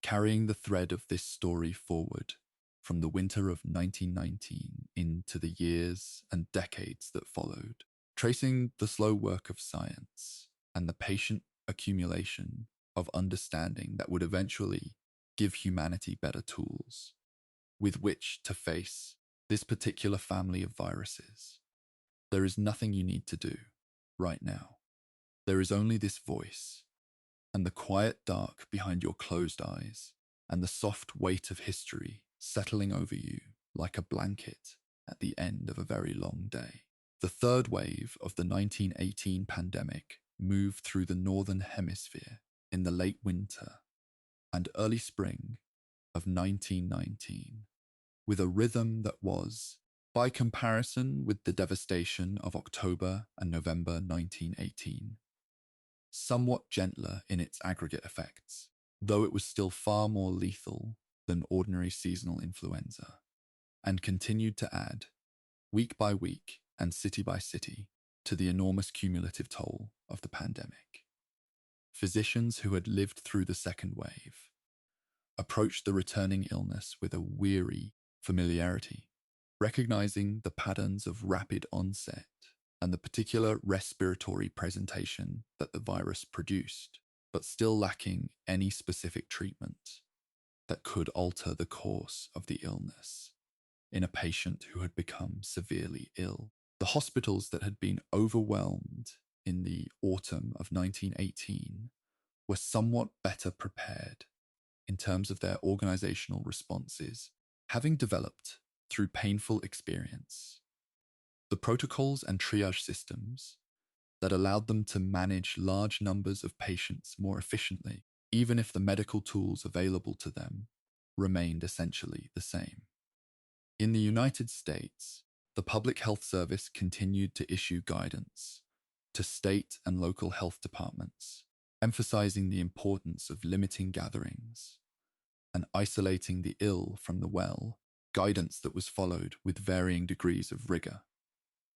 [SPEAKER 1] carrying the thread of this story forward from the winter of 1919 into the years and decades that followed, tracing the slow work of science and the patient accumulation of understanding that would eventually give humanity better tools with which to face this particular family of viruses. There is nothing you need to do right now. There is only this voice, and the quiet dark behind your closed eyes, and the soft weight of history settling over you like a blanket at the end of a very long day. The third wave of the 1918 pandemic moved through the northern hemisphere in the late winter and early spring of 1919, with a rhythm that was, by comparison with the devastation of October and November 1918, somewhat gentler in its aggregate effects, though it was still far more lethal than ordinary seasonal influenza, and continued to add, week by week and city by city, to the enormous cumulative toll of the pandemic. Physicians who had lived through the second wave approached the returning illness with a weary familiarity, recognizing the patterns of rapid onset and the particular respiratory presentation that the virus produced, but still lacking any specific treatment that could alter the course of the illness in a patient who had become severely ill. The hospitals that had been overwhelmed in the autumn of 1918 were somewhat better prepared in terms of their organizational responses, having developed through painful experience the protocols and triage systems that allowed them to manage large numbers of patients more efficiently, even if the medical tools available to them remained essentially the same. In the United States, the Public Health Service continued to issue guidance to state and local health departments, emphasizing the importance of limiting gatherings and isolating the ill from the well, guidance that was followed with varying degrees of rigor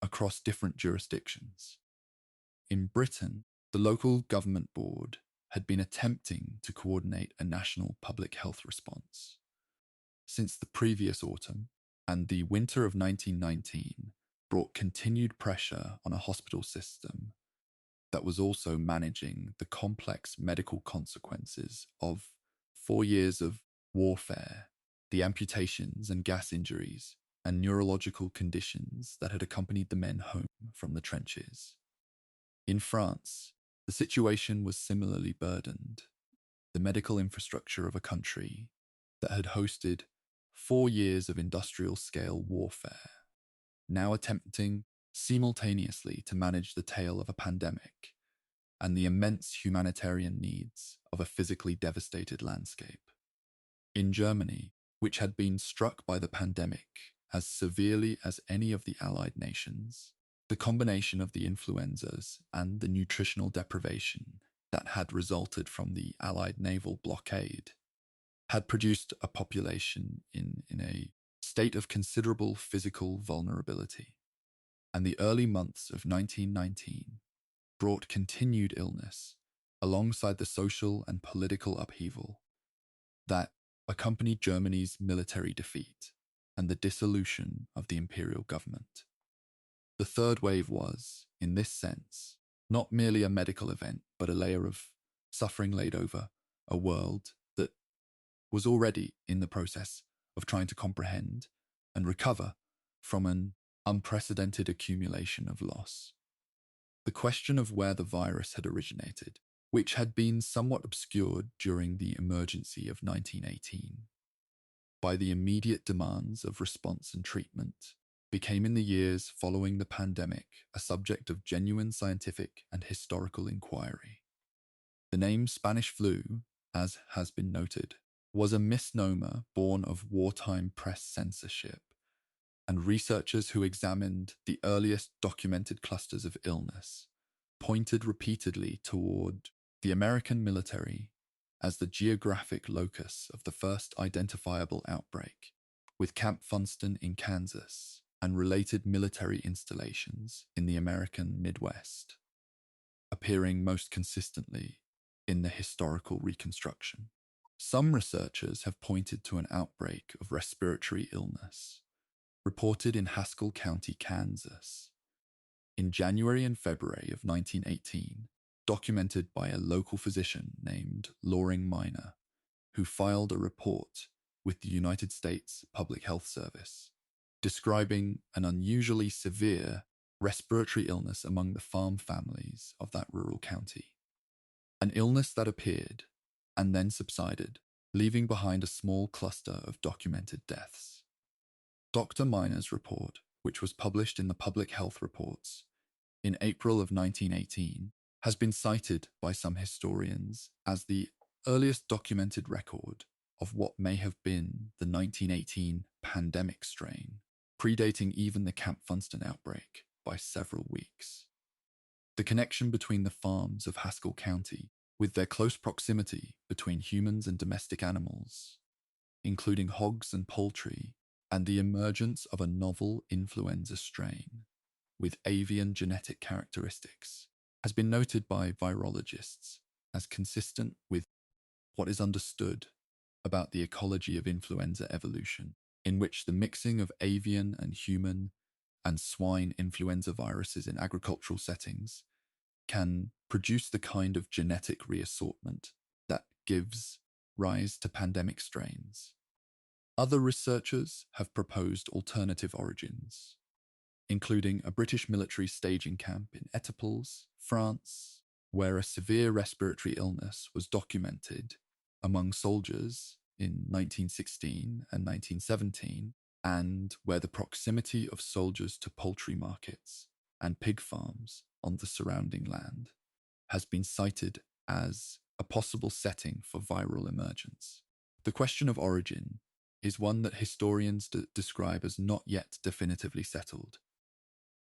[SPEAKER 1] across different jurisdictions. In Britain, the local government board had been attempting to coordinate a national public health response. Since the previous autumn and the winter of 1919 brought continued pressure on a hospital system that was also managing the complex medical consequences of 4 years of warfare, the amputations and gas injuries, and neurological conditions that had accompanied the men home from the trenches. In France, the situation was similarly burdened. The medical infrastructure of a country that had hosted 4 years of industrial-scale warfare, now attempting simultaneously to manage the tail of a pandemic and the immense humanitarian needs of a physically devastated landscape. In Germany, which had been struck by the pandemic as severely as any of the Allied nations, the combination of the influenzas and the nutritional deprivation that had resulted from the Allied naval blockade had produced a population in a state of considerable physical vulnerability. And the early months of 1919 brought continued illness alongside the social and political upheaval that accompanied Germany's military defeat and the dissolution of the imperial government. The third wave was, in this sense, not merely a medical event, but a layer of suffering laid over a world that was already in the process of trying to comprehend and recover from an unprecedented accumulation of loss. The question of where the virus had originated, which had been somewhat obscured during the emergency of 1918 by the immediate demands of response and treatment, became in the years following the pandemic a subject of genuine scientific and historical inquiry. The name Spanish flu, as has been noted, was a misnomer born of wartime press censorship, and researchers who examined the earliest documented clusters of illness pointed repeatedly toward the American military as the geographic locus of the first identifiable outbreak, with Camp Funston in Kansas and related military installations in the American Midwest, appearing most consistently in the historical reconstruction. Some researchers have pointed to an outbreak of respiratory illness reported in Haskell County, Kansas, in January and February of 1918, documented by a local physician named Loring Minor, who filed a report with the United States Public Health Service, describing an unusually severe respiratory illness among the farm families of that rural county. An illness that appeared and then subsided, leaving behind a small cluster of documented deaths. Dr. Minor's report, which was published in the Public Health Reports in April of 1918, has been cited by some historians as the earliest documented record of what may have been the 1918 pandemic strain, predating even the Camp Funston outbreak by several weeks. The connection between the farms of Haskell County, with their close proximity between humans and domestic animals, including hogs and poultry, and the emergence of a novel influenza strain with avian genetic characteristics has been noted by virologists as consistent with what is understood about the ecology of influenza evolution, in which the mixing of avian and human and swine influenza viruses in agricultural settings can produce the kind of genetic reassortment that gives rise to pandemic strains. Other researchers have proposed alternative origins, including a British military staging camp in Etaples, France, where a severe respiratory illness was documented among soldiers in 1916 and 1917, and where the proximity of soldiers to poultry markets and pig farms on the surrounding land has been cited as a possible setting for viral emergence. The question of origin is one that historians describe as not yet definitively settled,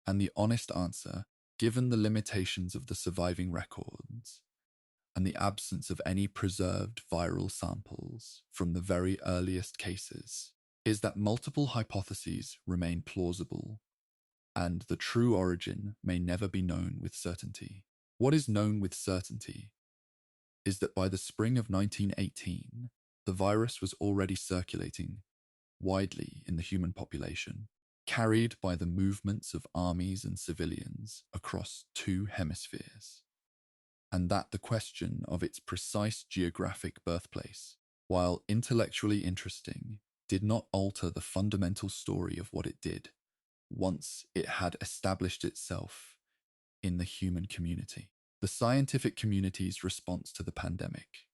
[SPEAKER 1] and the honest answer, given the limitations of the surviving records and the absence of any preserved viral samples from the very earliest cases, is that multiple hypotheses remain plausible and the true origin may never be known with certainty. What is known with certainty is that by the spring of 1918, the virus was already circulating widely in the human population, carried by the movements of armies and civilians across two hemispheres, and that the question of its precise geographic birthplace, while intellectually interesting, did not alter the fundamental story of what it did once it had established itself in the human community. The scientific community's response to the pandemic,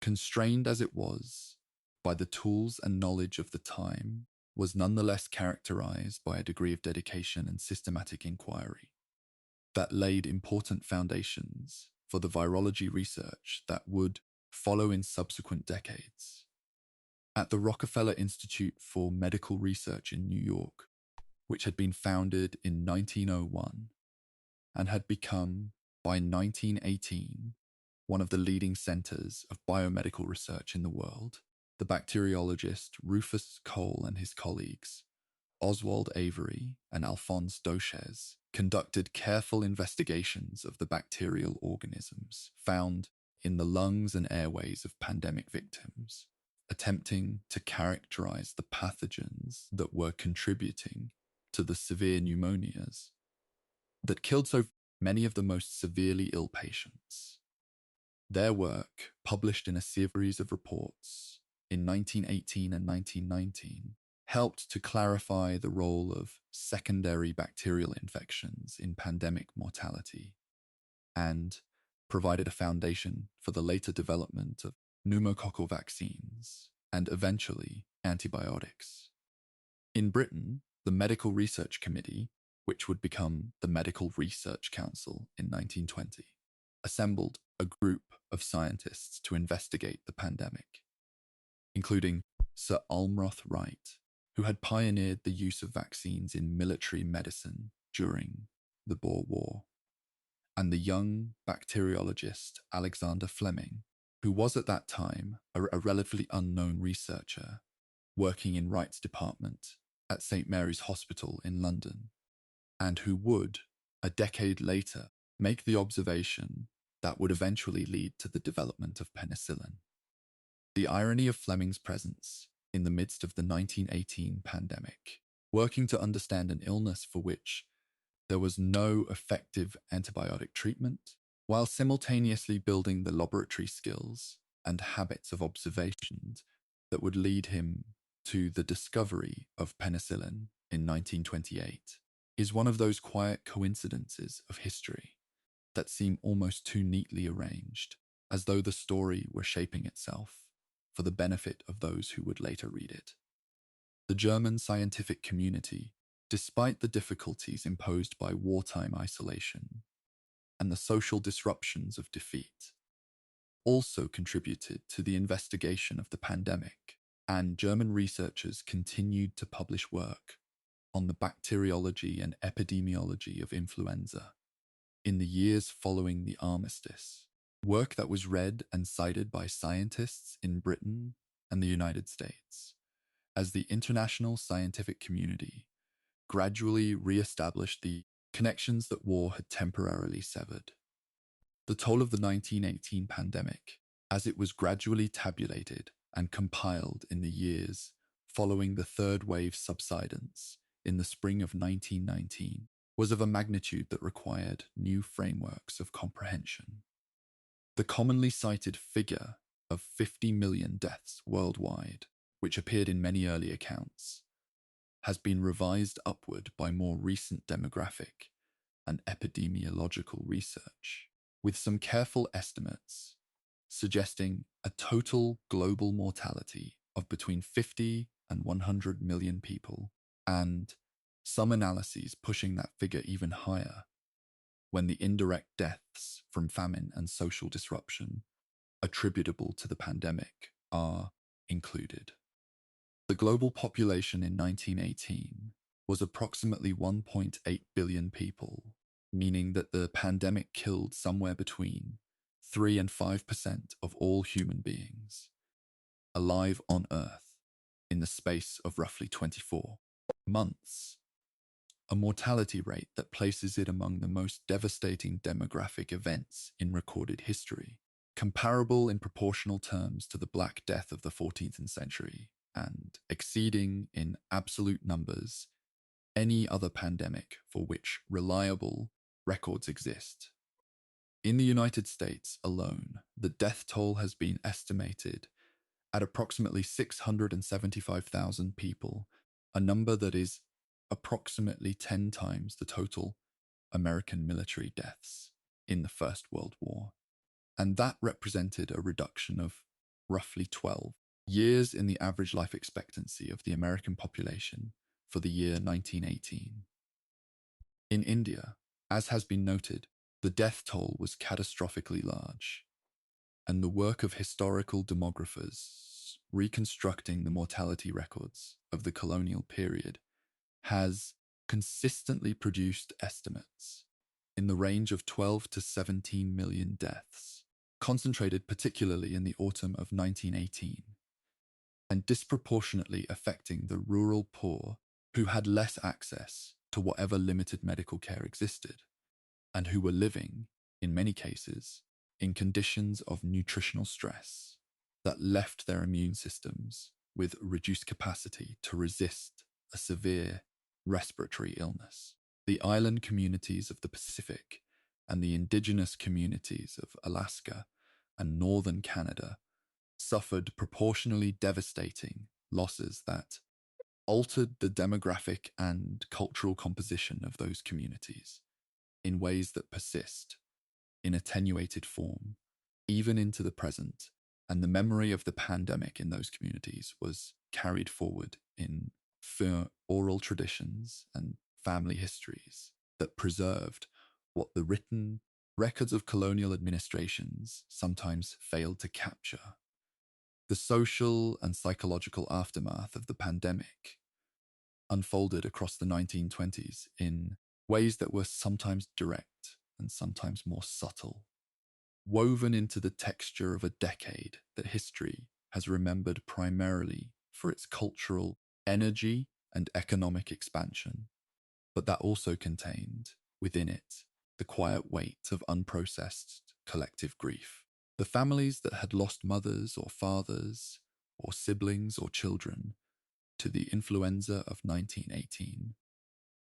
[SPEAKER 1] constrained as it was by the tools and knowledge of the time, was nonetheless characterized by a degree of dedication and systematic inquiry that laid important foundations for the virology research that would follow in subsequent decades. At the Rockefeller Institute for Medical Research in New York, which had been founded in 1901 and had become, by 1918, one of the leading centers of biomedical research in the world, the bacteriologist Rufus Cole and his colleagues, Oswald Avery and Alphonse Dauchez, conducted careful investigations of the bacterial organisms found in the lungs and airways of pandemic victims, attempting to characterize the pathogens that were contributing to the severe pneumonias that killed so many of the most severely ill patients. Their work, published in a series of reports in 1918 and 1919, helped to clarify the role of secondary bacterial infections in pandemic mortality and provided a foundation for the later development of pneumococcal vaccines and eventually antibiotics. In Britain, the Medical Research Committee, which would become the Medical Research Council in 1920, assembled a group of scientists to investigate the pandemic, including Sir Almroth Wright, who had pioneered the use of vaccines in military medicine during the Boer War, and the young bacteriologist Alexander Fleming, who was at that time a relatively unknown researcher working in Wright's department at St. Mary's Hospital in London, and who would, a decade later, make the observation that would eventually lead to the development of penicillin. The irony of Fleming's presence in the midst of the 1918 pandemic, working to understand an illness for which there was no effective antibiotic treatment, while simultaneously building the laboratory skills and habits of observation that would lead him to the discovery of penicillin in 1928, is one of those quiet coincidences of history that seem almost too neatly arranged, as though the story were shaping itself for the benefit of those who would later read it. The German scientific community, despite the difficulties imposed by wartime isolation and the social disruptions of defeat, also contributed to the investigation of the pandemic, and German researchers continued to publish work on the bacteriology and epidemiology of influenza in the years following the armistice, work that was read and cited by scientists in Britain and the United States, as the international scientific community gradually re-established the connections that war had temporarily severed. The toll of the 1918 pandemic, as it was gradually tabulated and compiled in the years following the third wave subsidence in the spring of 1919, was of a magnitude that required new frameworks of comprehension. The commonly cited figure of 50 million deaths worldwide, which appeared in many early accounts, has been revised upward by more recent demographic and epidemiological research, with some careful estimates suggesting a total global mortality of between 50 and 100 million people, and some analyses pushing that figure even higher when the indirect deaths from famine and social disruption attributable to the pandemic are included. The global population in 1918 was approximately 1.8 billion people, meaning that the pandemic killed somewhere between 3 and 5% of all human beings alive on Earth in the space of roughly 24 months, a mortality rate that places it among the most devastating demographic events in recorded history, comparable in proportional terms to the Black Death of the 14th century, and exceeding in absolute numbers any other pandemic for which reliable records exist. In the United States alone, the death toll has been estimated at approximately 675,000 people, a number that is approximately 10 times the total American military deaths in the First World War. And that represented a reduction of roughly 12 years in the average life expectancy of the American population for the year 1918. In India, as has been noted, the death toll was catastrophically large, and the work of historical demographers reconstructing the mortality records of the colonial period has consistently produced estimates in the range of 12 to 17 million deaths, concentrated particularly in the autumn of 1918, and disproportionately affecting the rural poor who had less access to whatever limited medical care existed, and who were living, in many cases, in conditions of nutritional stress that left their immune systems with reduced capacity to resist a severe respiratory illness. The island communities of the Pacific and the indigenous communities of Alaska and northern Canada suffered proportionally devastating losses that altered the demographic and cultural composition of those communities in ways that persist in attenuated form, even into the present, and the memory of the pandemic in those communities was carried forward in oral traditions and family histories that preserved what the written records of colonial administrations sometimes failed to capture. The social and psychological aftermath of the pandemic unfolded across the 1920s in ways that were sometimes direct and sometimes more subtle, woven into the texture of a decade that history has remembered primarily for its cultural energy and economic expansion, but that also contained, within it, the quiet weight of unprocessed collective grief. The families that had lost mothers or fathers, or siblings or children, to the influenza of 1918,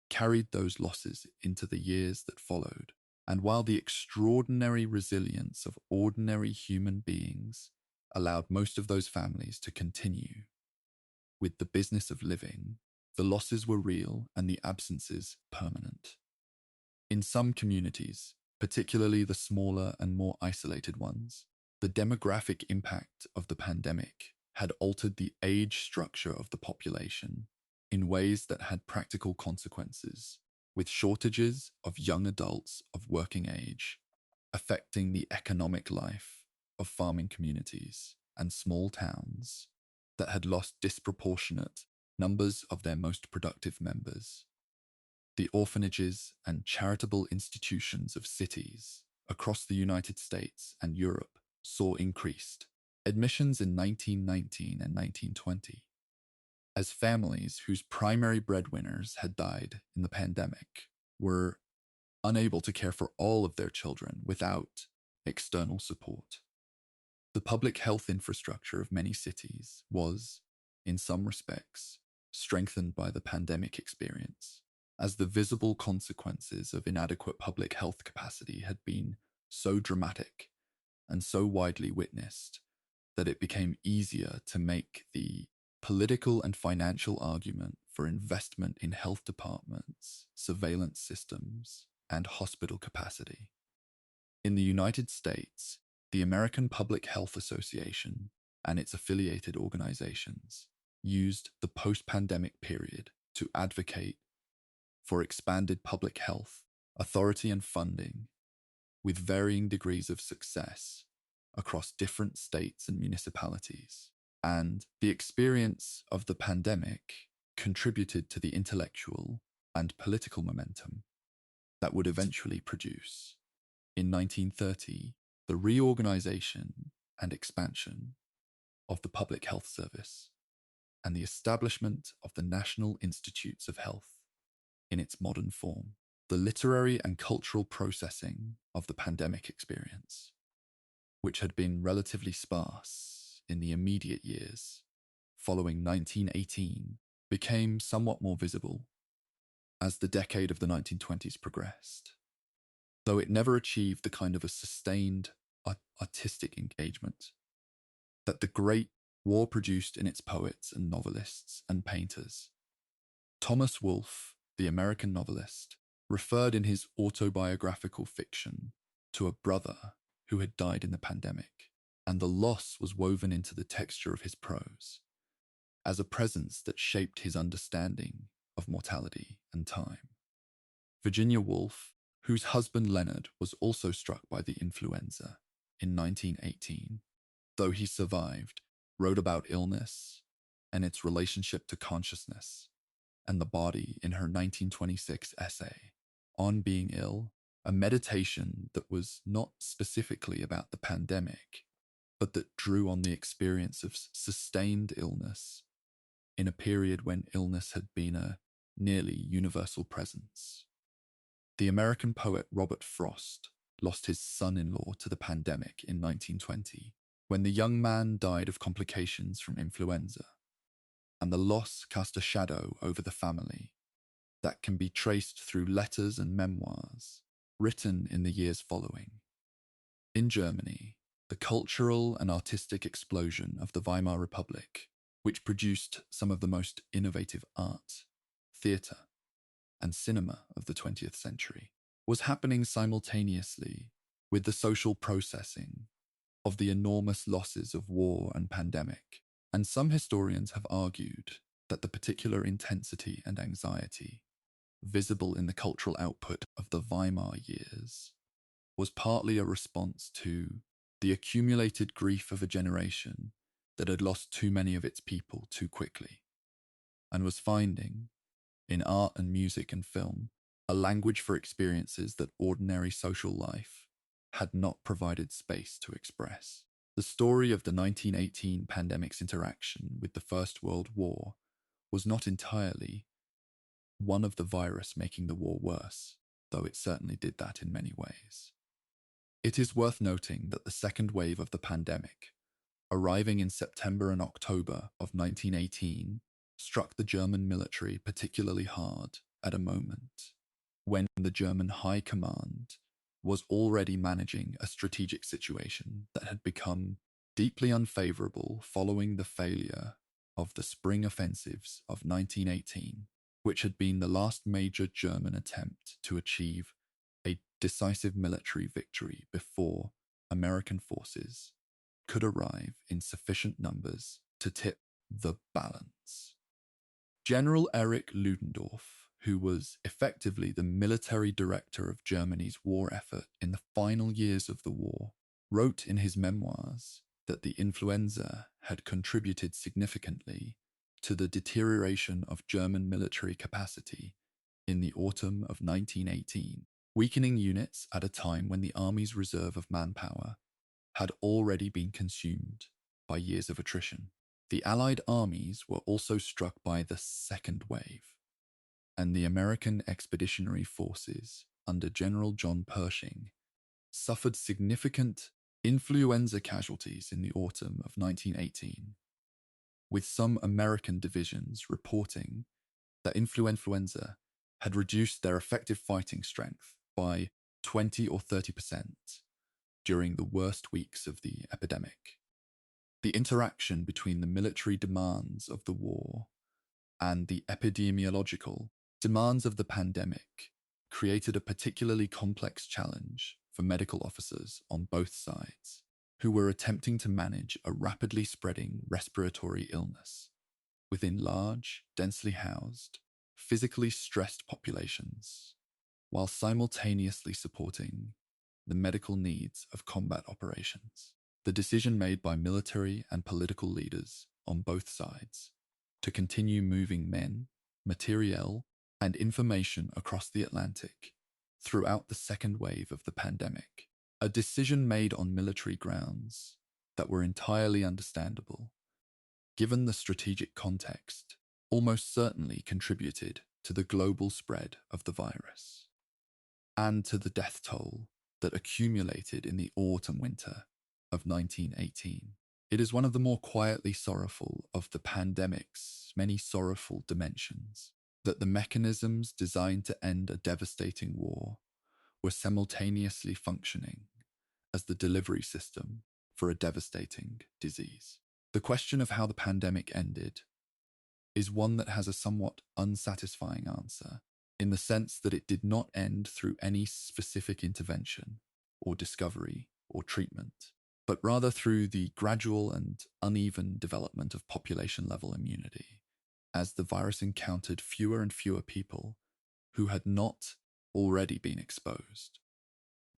[SPEAKER 1] carried those losses into the years that followed. And while the extraordinary resilience of ordinary human beings allowed most of those families to continue with the business of living, the losses were real and the absences permanent. In some communities, particularly the smaller and more isolated ones, the demographic impact of the pandemic had altered the age structure of the population in ways that had practical consequences, with shortages of young adults of working age affecting the economic life of farming communities and small towns that had lost disproportionate numbers of their most productive members. The orphanages and charitable institutions of cities across the United States and Europe saw increased admissions in 1919 and 1920, as families whose primary breadwinners had died in the pandemic were unable to care for all of their children without external support. The public health infrastructure of many cities was, in some respects, strengthened by the pandemic experience, as the visible consequences of inadequate public health capacity had been so dramatic and so widely witnessed that it became easier to make the political and financial argument for investment in health departments, surveillance systems, and hospital capacity. In the United States, the American Public Health Association and its affiliated organizations used the post-pandemic period to advocate for expanded public health, authority and funding, with varying degrees of success across different states and municipalities. And the experience of the pandemic contributed to the intellectual and political momentum that would eventually produce, in 1930, the reorganization and expansion of the Public Health Service and the establishment of the National Institutes of Health in its modern form. The literary and cultural processing of the pandemic experience, which had been relatively sparse in the immediate years following 1918, became somewhat more visible as the decade of the 1920s progressed, though it never achieved the kind of a sustained artistic engagement that the great war produced in its poets and novelists and painters. Thomas Wolfe, the American novelist, referred in his autobiographical fiction to a brother who had died in the pandemic, and the loss was woven into the texture of his prose as a presence that shaped his understanding of mortality and time. Virginia Woolf, whose husband Leonard was also struck by the influenza in 1918, though he survived, wrote about illness and its relationship to consciousness and the body in her 1926 essay, On Being Ill, a meditation that was not specifically about the pandemic, but that drew on the experience of sustained illness in a period when illness had been a nearly universal presence. The American poet Robert Frost lost his son-in-law to the pandemic in 1920, when the young man died of complications from influenza, and the loss cast a shadow over the family that can be traced through letters and memoirs written in the years following. In Germany, the cultural and artistic explosion of the Weimar Republic, which produced some of the most innovative art, theatre, and cinema of the 20th century, was happening simultaneously with the social processing of the enormous losses of war and pandemic, and some historians have argued that the particular intensity and anxiety visible in the cultural output of the Weimar years was partly a response to the accumulated grief of a generation that had lost too many of its people too quickly, and was finding, in art and music and film, a language for experiences that ordinary social life had not provided space to express. The story of the 1918 pandemic's interaction with the First World War was not entirely one of the virus making the war worse, though it certainly did that in many ways. It is worth noting that the second wave of the pandemic, arriving in September and October of 1918, struck the German military particularly hard at a moment when the German High Command was already managing a strategic situation that had become deeply unfavorable following the failure of the spring offensives of 1918, which had been the last major German attempt to achieve a decisive military victory before American forces could arrive in sufficient numbers to tip the balance. General Erich Ludendorff, who was effectively the military director of Germany's war effort in the final years of the war, wrote in his memoirs that the influenza had contributed significantly to the deterioration of German military capacity in the autumn of 1918, weakening units at a time when the army's reserve of manpower had already been consumed by years of attrition. The Allied armies were also struck by the second wave, and the American Expeditionary Forces under General John Pershing suffered significant influenza casualties in the autumn of 1918, with some American divisions reporting that influenza had reduced their effective fighting strength by 20 or 30% during the worst weeks of the epidemic. The interaction between the military demands of the war and the epidemiological demands of the pandemic created a particularly complex challenge for medical officers on both sides, who were attempting to manage a rapidly spreading respiratory illness within large, densely housed, physically stressed populations, while simultaneously supporting the medical needs of combat operations. The decision made by military and political leaders on both sides to continue moving men, materiel, and information across the Atlantic throughout the second wave of the pandemic, a decision made on military grounds that were entirely understandable, given the strategic context, almost certainly contributed to the global spread of the virus and to the death toll that accumulated in the autumn-winter of 1918. It is one of the more quietly sorrowful of the pandemic's many sorrowful dimensions that the mechanisms designed to end a devastating war were simultaneously functioning as the delivery system for a devastating disease. The question of how the pandemic ended is one that has a somewhat unsatisfying answer, in the sense that it did not end through any specific intervention or discovery or treatment, but rather through the gradual and uneven development of population-level immunity, as the virus encountered fewer and fewer people who had not already been exposed.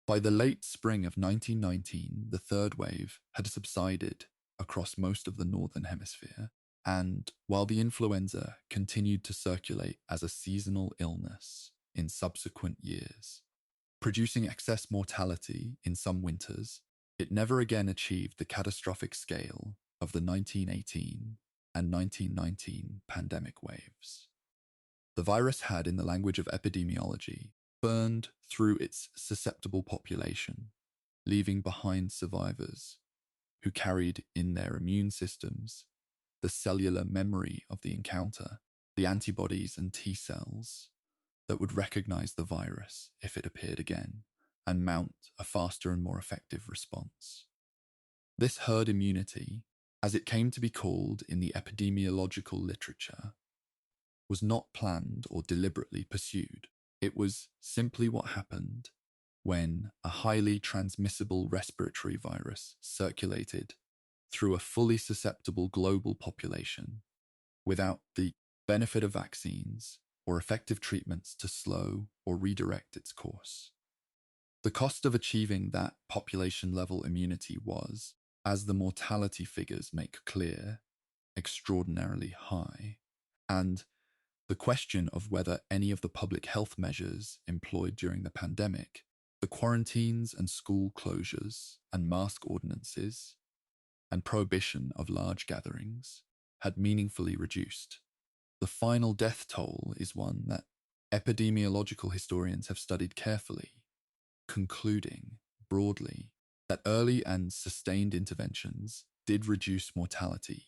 [SPEAKER 1] By the late spring of 1919, the third wave had subsided across most of the Northern Hemisphere, and while the influenza continued to circulate as a seasonal illness in subsequent years, producing excess mortality in some winters, it never again achieved the catastrophic scale of the 1918 and 1919 pandemic waves. The virus had, in the language of epidemiology, burned through its susceptible population, leaving behind survivors who carried in their immune systems the cellular memory of the encounter, the antibodies and T cells that would recognize the virus if it appeared again and mount a faster and more effective response. This herd immunity, as it came to be called in the epidemiological literature, was not planned or deliberately pursued. It was simply what happened when a highly transmissible respiratory virus circulated through a fully susceptible global population without the benefit of vaccines or effective treatments to slow or redirect its course. The cost of achieving that population-level immunity was, as the mortality figures make clear, extraordinarily high, and the question of whether any of the public health measures employed during the pandemic, the quarantines and school closures and mask ordinances, and prohibition of large gatherings, had meaningfully reduced. The final death toll is one that epidemiological historians have studied carefully, concluding, broadly, that early and sustained interventions did reduce mortality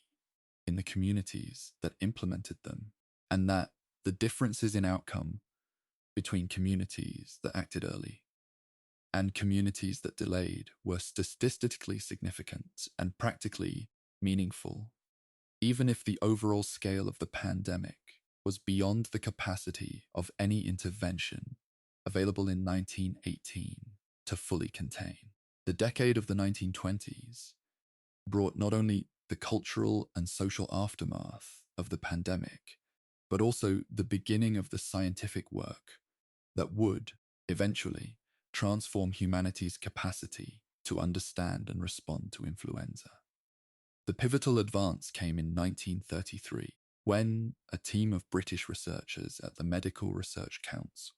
[SPEAKER 1] in the communities that implemented them, and that the differences in outcome between communities that acted early and communities that delayed were statistically significant and practically meaningful, even if the overall scale of the pandemic was beyond the capacity of any intervention available in 1918 to fully contain. The decade of the 1920s brought not only the cultural and social aftermath of the pandemic, but also the beginning of the scientific work that would, eventually, transform humanity's capacity to understand and respond to influenza. The pivotal advance came in 1933, when a team of British researchers at the Medical Research Council,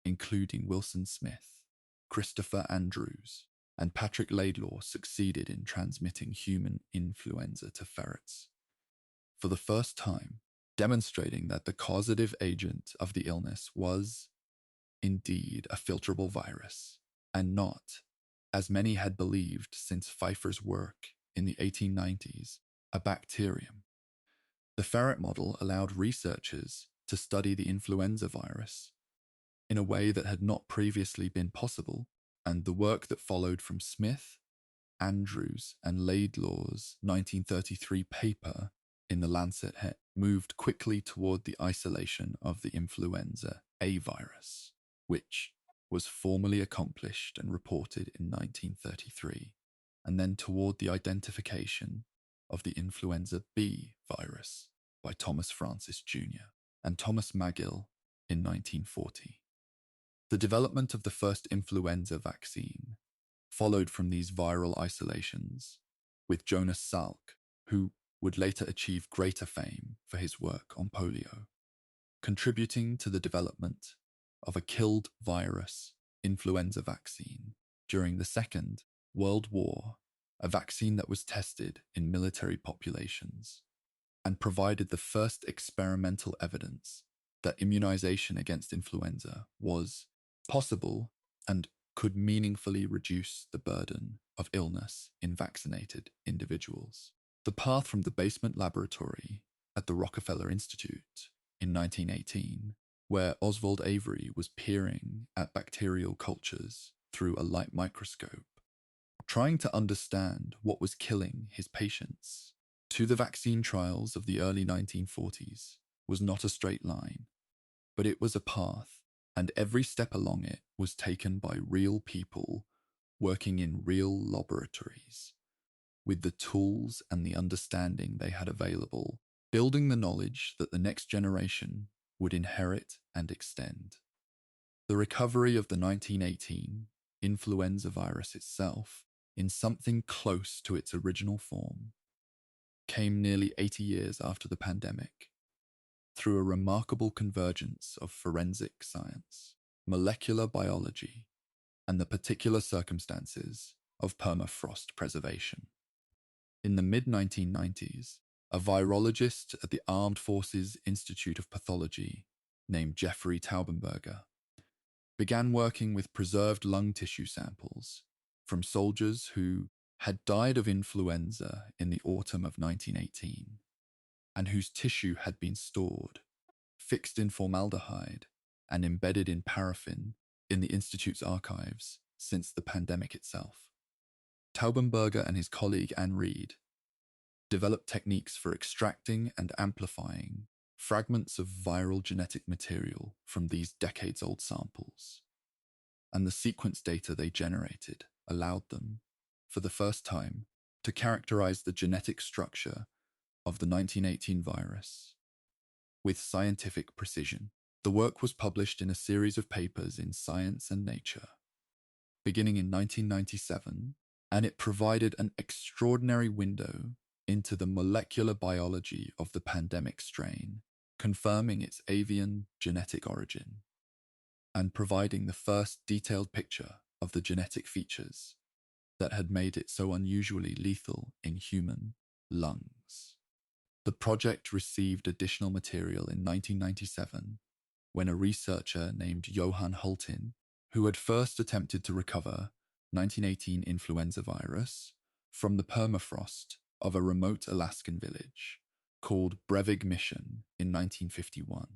[SPEAKER 1] including Wilson Smith, Christopher Andrews, and Patrick Laidlaw succeeded in transmitting human influenza to ferrets, for the first time, demonstrating that the causative agent of the illness was, indeed, a filterable virus, and not, as many had believed since Pfeiffer's work in the 1890s, a bacterium. The ferret model allowed researchers to study the influenza virus in a way that had not previously been possible, and the work that followed from Smith, Andrews, and Laidlaw's 1933 paper in the Lancet moved quickly toward the isolation of the influenza A virus, which was formally accomplished and reported in 1933, and then toward the identification of the influenza B virus by Thomas Francis Jr. and Thomas Magill in 1940. The development of the first influenza vaccine followed from these viral isolations, with Jonas Salk, who would later achieve greater fame for his work on polio, contributing to the development of a killed virus influenza vaccine during the Second World War, a vaccine that was tested in military populations and provided the first experimental evidence that immunization against influenza was possible and could meaningfully reduce the burden of illness in vaccinated individuals. The path from the basement laboratory at the Rockefeller Institute in 1918, where Oswald Avery was peering at bacterial cultures through a light microscope, trying to understand what was killing his patients, to the vaccine trials of the early 1940s, was not a straight line, but it was a path, and every step along it was taken by real people working in real laboratories, with the tools and the understanding they had available, building the knowledge that the next generation would inherit and extend. The recovery of the 1918 influenza virus itself, in something close to its original form, came nearly 80 years after the pandemic, through a remarkable convergence of forensic science, molecular biology, and the particular circumstances of permafrost preservation. In the mid-1990s, a virologist at the Armed Forces Institute of Pathology named Jeffrey Taubenberger began working with preserved lung tissue samples from soldiers who had died of influenza in the autumn of 1918 and whose tissue had been stored, fixed in formaldehyde, and embedded in paraffin in the Institute's archives since the pandemic itself. Taubenberger and his colleague Anne Reed developed techniques for extracting and amplifying fragments of viral genetic material from these decades-old samples, and the sequence data they generated allowed them, for the first time, to characterize the genetic structure of the 1918 virus with scientific precision. The work was published in a series of papers in Science and Nature, beginning in 1997, and it provided an extraordinary window into the molecular biology of the pandemic strain, confirming its avian genetic origin, and providing the first detailed picture of the genetic features that had made it so unusually lethal in human lungs. The project received additional material in 1997 when a researcher named Johann Hultin, who had first attempted to recover 1918 influenza virus from the permafrost of a remote Alaskan village called Brevig Mission in 1951,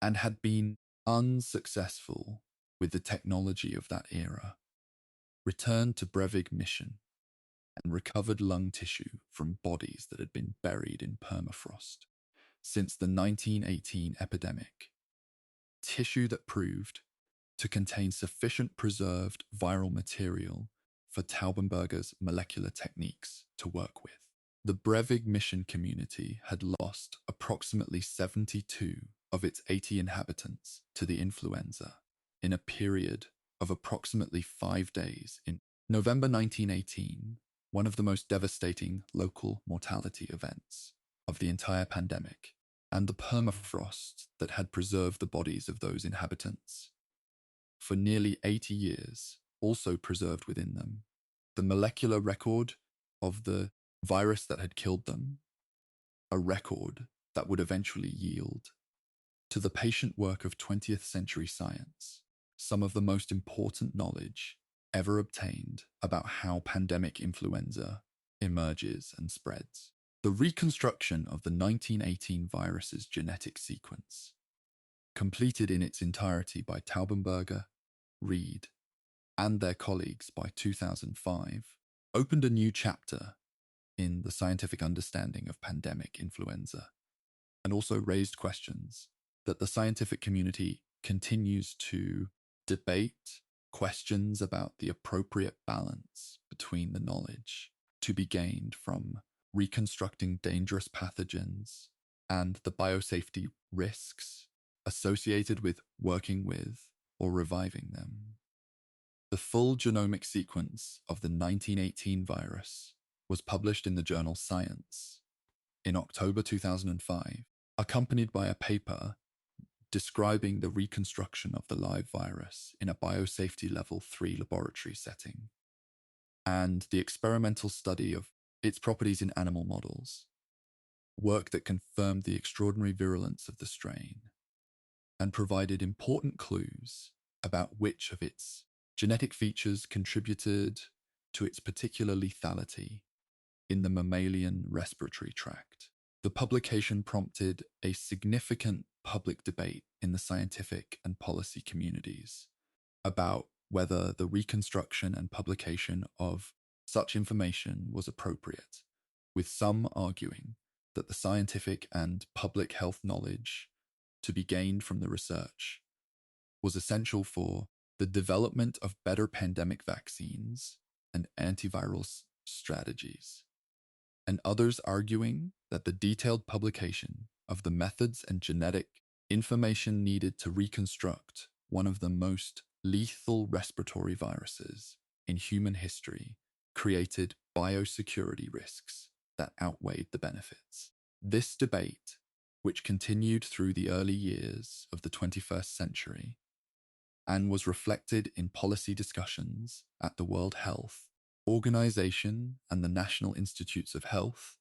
[SPEAKER 1] and had been unsuccessful with the technology of that era, returned to Brevig Mission and recovered lung tissue from bodies that had been buried in permafrost since the 1918 epidemic, tissue that proved to contain sufficient preserved viral material for Taubenberger's molecular techniques to work with. The Brevig mission community had lost approximately 72 of its 80 inhabitants to the influenza in a period of approximately 5 days in November 1918, one of the most devastating local mortality events of the entire pandemic, and the permafrost that had preserved the bodies of those inhabitants for nearly 80 years also preserved within them. The molecular record of the virus that had killed them, a record that would eventually yield to the patient work of 20th century science some of the most important knowledge ever obtained about how pandemic influenza emerges and spreads. The reconstruction of the 1918 virus's genetic sequence, completed in its entirety by Taubenberger, Reed, and their colleagues by 2005, opened a new chapter in the scientific understanding of pandemic influenza, and also raised questions that the scientific community continues to debate, questions about the appropriate balance between the knowledge to be gained from reconstructing dangerous pathogens and the biosafety risks associated with working with or reviving them. The full genomic sequence of the 1918 virus was published in the journal Science in October 2005, accompanied by a paper describing the reconstruction of the live virus in a biosafety level 3 laboratory setting, and the experimental study of its properties in animal models, work that confirmed the extraordinary virulence of the strain and provided important clues about which of its genetic features contributed to its particular lethality in the mammalian respiratory tract. The publication prompted a significant public debate in the scientific and policy communities about whether the reconstruction and publication of such information was appropriate, with some arguing that the scientific and public health knowledge to be gained from the research was essential for the development of better pandemic vaccines and antiviral strategies, and others arguing that the detailed publication of the methods and genetic information needed to reconstruct one of the most lethal respiratory viruses in human history created biosecurity risks that outweighed the benefits. This debate, which continued through the early years of the 21st century and was reflected in policy discussions at the World Health Organization and the National Institutes of Health,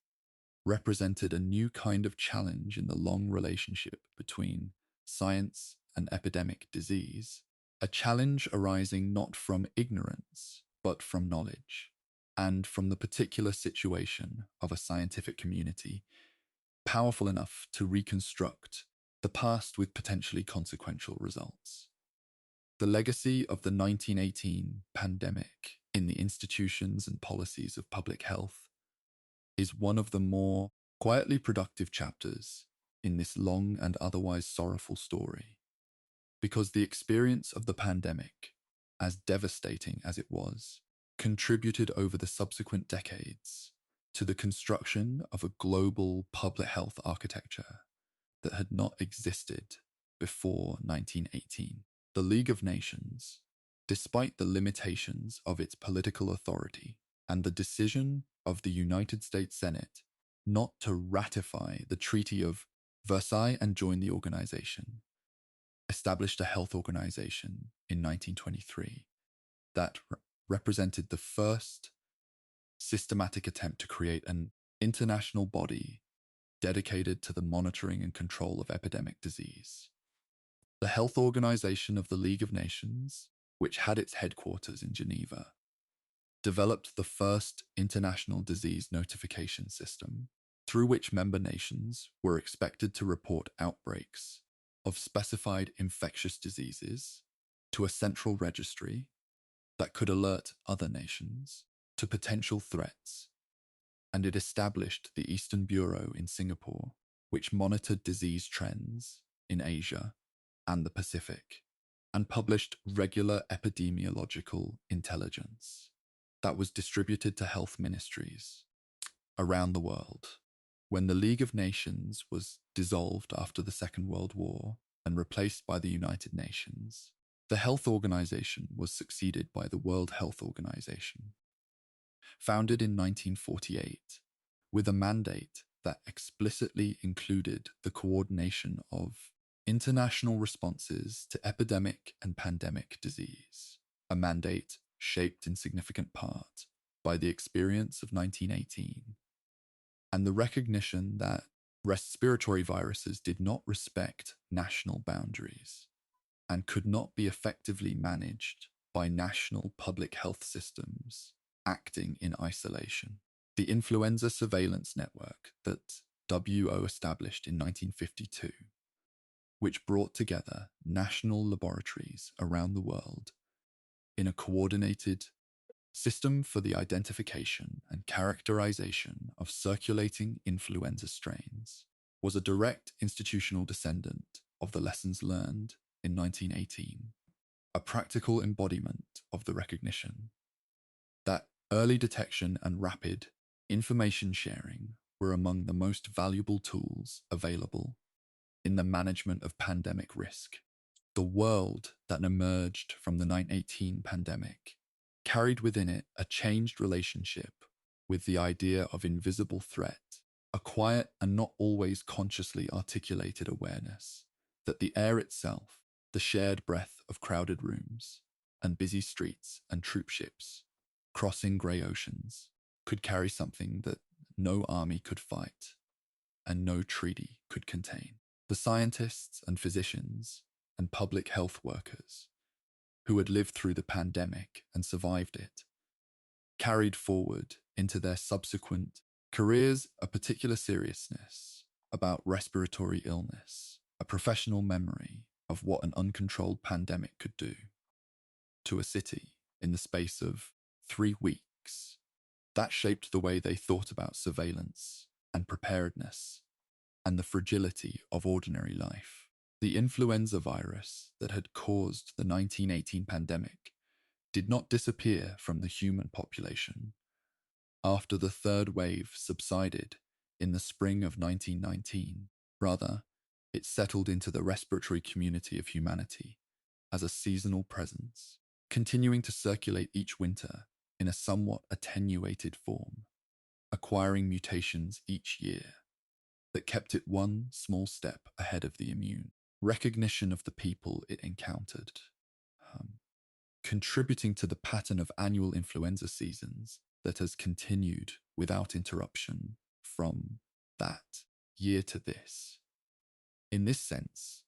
[SPEAKER 1] represented a new kind of challenge in the long relationship between science and epidemic disease, a challenge arising not from ignorance, but from knowledge, and from the particular situation of a scientific community powerful enough to reconstruct the past with potentially consequential results. The legacy of the 1918 pandemic in the institutions and policies of public health is one of the more quietly productive chapters in this long and otherwise sorrowful story, because the experience of the pandemic, as devastating as it was, contributed over the subsequent decades to the construction of a global public health architecture that had not existed before 1918. The League of Nations, despite the limitations of its political authority and the decision of the United States Senate not to ratify the Treaty of Versailles and join the organization, established a health organization in 1923 that represented the first systematic attempt to create an international body dedicated to the monitoring and control of epidemic disease. The Health Organization of the League of Nations, which had its headquarters in Geneva, developed the first international disease notification system, through which member nations were expected to report outbreaks of specified infectious diseases to a central registry that could alert other nations to potential threats, and it established the Eastern Bureau in Singapore, which monitored disease trends in Asia and the Pacific, and published regular epidemiological intelligence that was distributed to health ministries around the world. When the League of Nations was dissolved after the Second World War and replaced by the United Nations, the Health Organization was succeeded by the World Health Organization, founded in 1948, with a mandate that explicitly included the coordination of international responses to epidemic and pandemic disease, a mandate shaped in significant part by the experience of 1918 and the recognition that respiratory viruses did not respect national boundaries and could not be effectively managed by national public health systems acting in isolation. The influenza surveillance network that WHO established in 1952, which brought together national laboratories around the world in a coordinated system for the identification and characterization of circulating influenza strains, was a direct institutional descendant of the lessons learned in 1918, a practical embodiment of the recognition that early detection and rapid information sharing were among the most valuable tools available in the management of pandemic risk. The world that emerged from the 1918 pandemic carried within it a changed relationship with the idea of invisible threat, a quiet and not always consciously articulated awareness that the air itself, the shared breath of crowded rooms and busy streets and troop ships crossing grey oceans, could carry something that no army could fight and no treaty could contain. The scientists and physicians and public health workers who had lived through the pandemic and survived it carried forward into their subsequent careers a particular seriousness about respiratory illness, a professional memory of what an uncontrolled pandemic could do to a city in the space of 3 weeks. That shaped the way they thought about surveillance and preparedness and the fragility of ordinary life. The influenza virus that had caused the 1918 pandemic did not disappear from the human population after the third wave subsided in the spring of 1919. Rather, it settled into the respiratory community of humanity as a seasonal presence, continuing to circulate each winter in a somewhat attenuated form, acquiring mutations each year that kept it one small step ahead of the immune recognition of the people it encountered, contributing to the pattern of annual influenza seasons that has continued without interruption from that year to this. In this sense,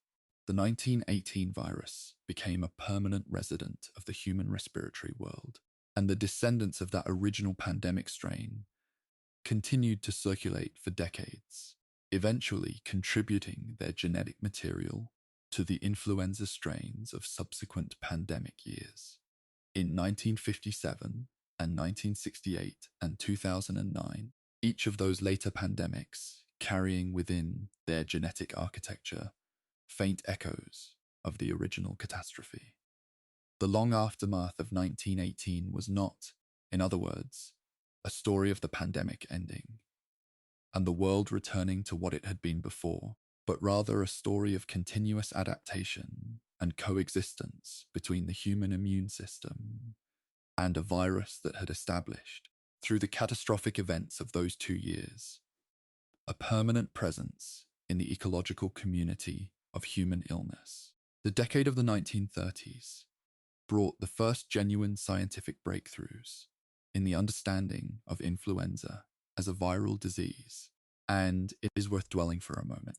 [SPEAKER 1] the 1918 virus became a permanent resident of the human respiratory world, and the descendants of that original pandemic strain continued to circulate for decades, eventually contributing their genetic material to the influenza strains of subsequent pandemic years. In 1957 and 1968 and 2009, each of those later pandemics carrying within their genetic architecture faint echoes of the original catastrophe. The long aftermath of 1918 was not, in other words, a story of the pandemic ending and the world returning to what it had been before, but rather a story of continuous adaptation and coexistence between the human immune system and a virus that had established, through the catastrophic events of those 2 years, a permanent presence in the ecological community of human illness. The decade of the 1930s brought the first genuine scientific breakthroughs in the understanding of influenza as a viral disease, and it is worth dwelling for a moment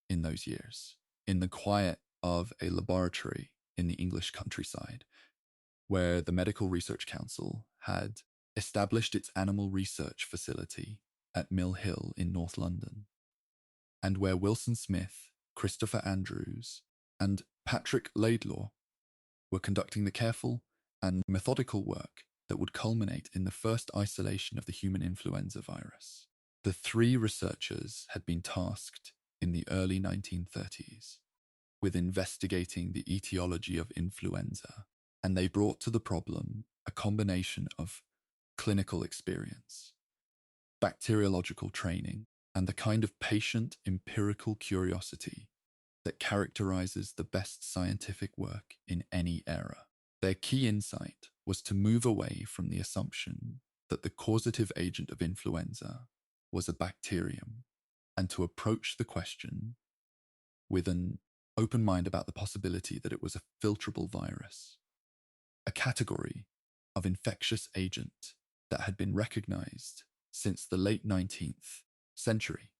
[SPEAKER 1] in those years, in the quiet of a laboratory in the English countryside, where the Medical Research Council had established its animal research facility at Mill Hill in North London, and where Wilson Smith, Christopher Andrews, and Patrick Laidlaw were conducting the careful and methodical work that would culminate in the first isolation of the human influenza virus. The 3 researchers had been tasked in the early 1930s with investigating the etiology of influenza, and they brought to the problem a combination of clinical experience, bacteriological training, and the kind of patient empirical curiosity that characterizes the best scientific work in any era. Their key insight was to move away from the assumption that the causative agent of influenza was a bacterium, and to approach the question with an open mind about the possibility that it was a filtrable virus, a category of infectious agent that had been recognized since the late 19th century,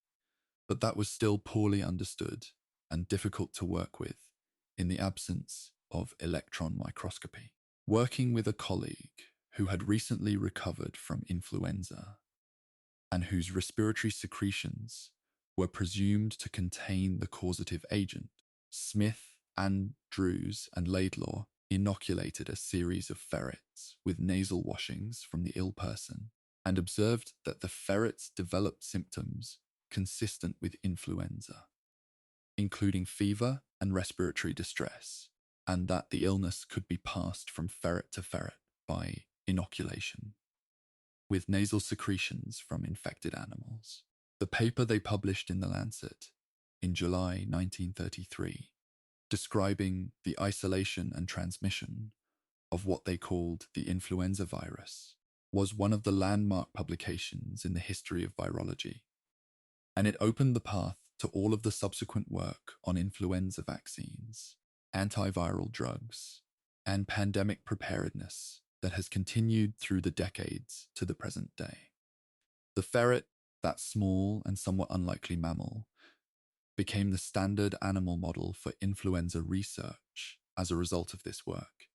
[SPEAKER 1] but that was still poorly understood and difficult to work with in the absence of electron microscopy. Working with a colleague who had recently recovered from influenza and whose respiratory secretions were presumed to contain the causative agent, Smith, Andrews, and Laidlaw inoculated a series of ferrets with nasal washings from the ill person and observed that the ferrets developed symptoms consistent with influenza, including fever and respiratory distress, and that the illness could be passed from ferret to ferret by inoculation with nasal secretions from infected animals. The paper they published in The Lancet in July 1933, describing the isolation and transmission of what they called the influenza virus, was one of the landmark publications in the history of virology, and it opened the path to all of the subsequent work on influenza vaccines, antiviral drugs, and pandemic preparedness that has continued through the decades to the present day. The ferret, that small and somewhat unlikely mammal, became the standard animal model for influenza research as a result of this work,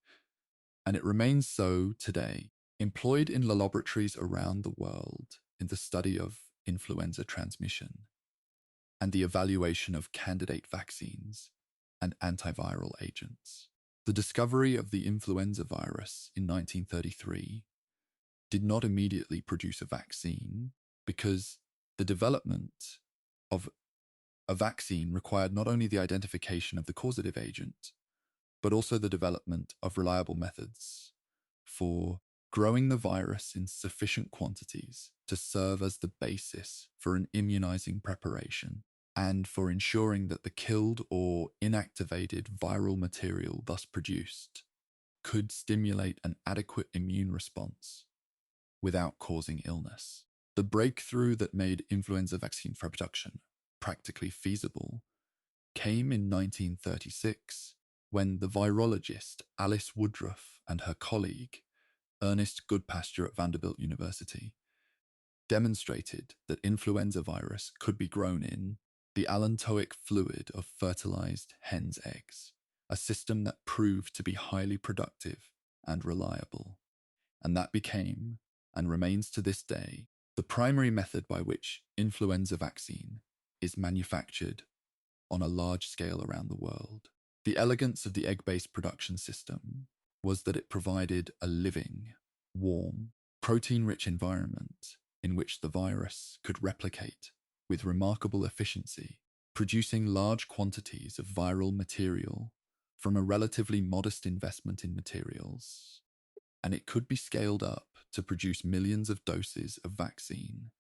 [SPEAKER 1] and it remains so today, employed in laboratories around the world in the study of influenza transmission and the evaluation of candidate vaccines and antiviral agents. The discovery of the influenza virus in 1933 did not immediately produce a vaccine because the development of a vaccine required not only the identification of the causative agent, but also the development of reliable methods for growing the virus in sufficient quantities to serve as the basis for an immunizing preparation and for ensuring that the killed or inactivated viral material thus produced could stimulate an adequate immune response without causing illness. The breakthrough that made influenza vaccine production practically feasible came in 1936 when the virologist Alice Woodruff and her colleague, Ernest Goodpasture at Vanderbilt University, demonstrated that influenza virus could be grown in the allantoic fluid of fertilized hen's eggs, a system that proved to be highly productive and reliable. And that became, and remains to this day, the primary method by which influenza vaccine is manufactured on a large scale around the world. The elegance of the egg-based production system was that it provided a living, warm, protein-rich environment in which the virus could replicate with remarkable efficiency, producing large quantities of viral material from a relatively modest investment in materials, and it could be scaled up to produce millions of doses of vaccine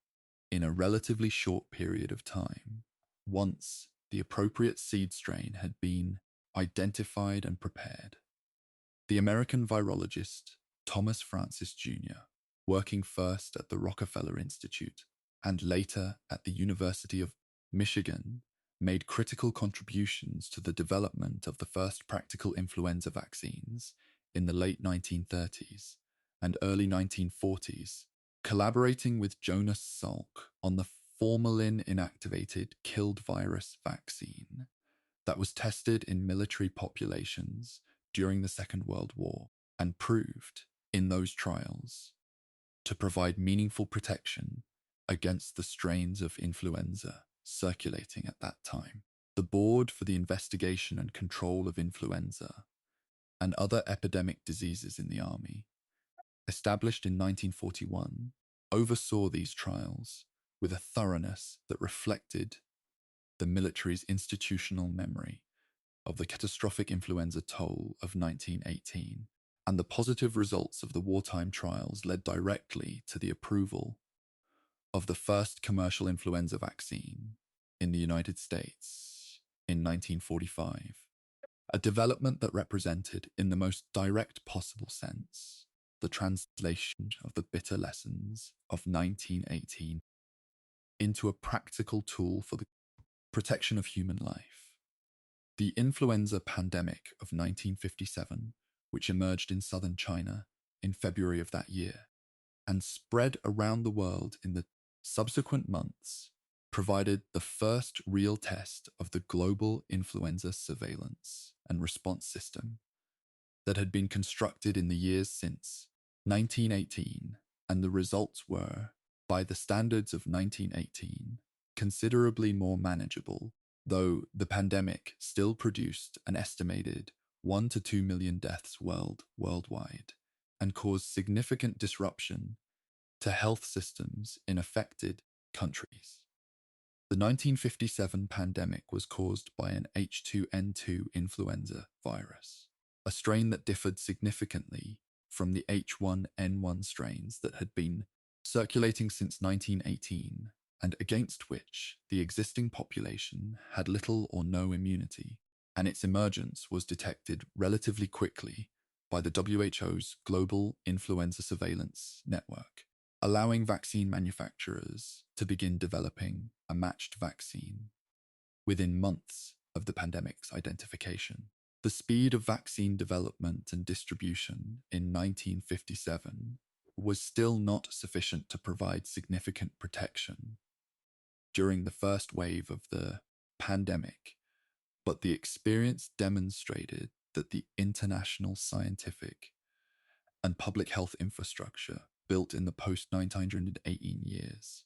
[SPEAKER 1] in a relatively short period of time, once the appropriate seed strain had been identified and prepared. The American virologist Thomas Francis Jr., working first at the Rockefeller Institute and later at the University of Michigan, made critical contributions to the development of the first practical influenza vaccines in the late 1930s and early 1940s, collaborating with Jonas Salk on the formalin inactivated killed virus vaccine that was tested in military populations during the Second World War and proved, in those trials, to provide meaningful protection against the strains of influenza circulating at that time. The Board for the Investigation and Control of Influenza and Other Epidemic Diseases in the Army, established in 1941, oversaw these trials with a thoroughness that reflected the military's institutional memory of the catastrophic influenza toll of 1918, and the positive results of the wartime trials led directly to the approval of the first commercial influenza vaccine in the United States in 1945, a development that represented, in the most direct possible sense, the translation of the bitter lessons of 1918 into a practical tool for the protection of human life. The influenza pandemic of 1957, which emerged in southern China in February of that year and spread around the world in the subsequent months, provided the first real test of the global influenza surveillance and response system that had been constructed in the years since 1918, and the results were, by the standards of 1918, considerably more manageable, though the pandemic still produced an estimated 1 to 2 million deaths worldwide and caused significant disruption to health systems in affected countries. The 1957 pandemic was caused by an H2N2 influenza virus, a strain that differed significantly from the H1N1 strains that had been circulating since 1918 and against which the existing population had little or no immunity, and its emergence was detected relatively quickly by the WHO's Global Influenza Surveillance Network, allowing vaccine manufacturers to begin developing a matched vaccine within months of the pandemic's identification. The speed of vaccine development and distribution in 1957 was still not sufficient to provide significant protection during the first wave of the pandemic, but the experience demonstrated that the international scientific and public health infrastructure built in the post-1918 years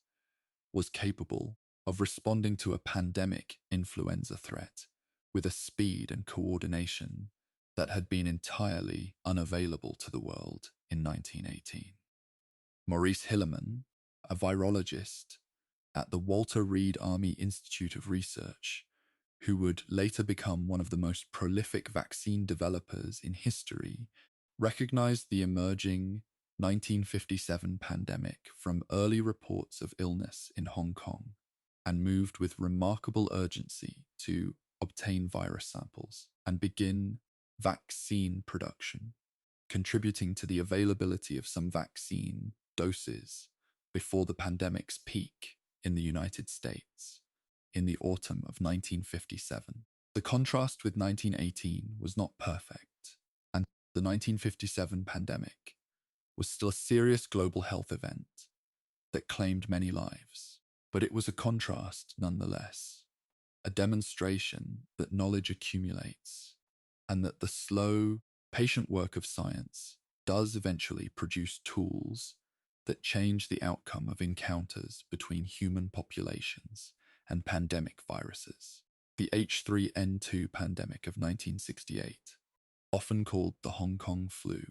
[SPEAKER 1] was capable of responding to a pandemic influenza threat with a speed and coordination that had been entirely unavailable to the world in 1918. Maurice Hilleman, a virologist at the Walter Reed Army Institute of Research, who would later become one of the most prolific vaccine developers in history, recognized the emerging 1957 pandemic from early reports of illness in Hong Kong and moved with remarkable urgency to obtain virus samples and begin vaccine production, contributing to the availability of some vaccine doses before the pandemic's peak in the United States in the autumn of 1957. The contrast with 1918 was not perfect, and the 1957 pandemic was still a serious global health event that claimed many lives, but it was a contrast nonetheless, a demonstration that knowledge accumulates and that the slow, patient work of science does eventually produce tools that change the outcome of encounters between human populations and pandemic viruses. The H3N2 pandemic of 1968, often called the Hong Kong flu,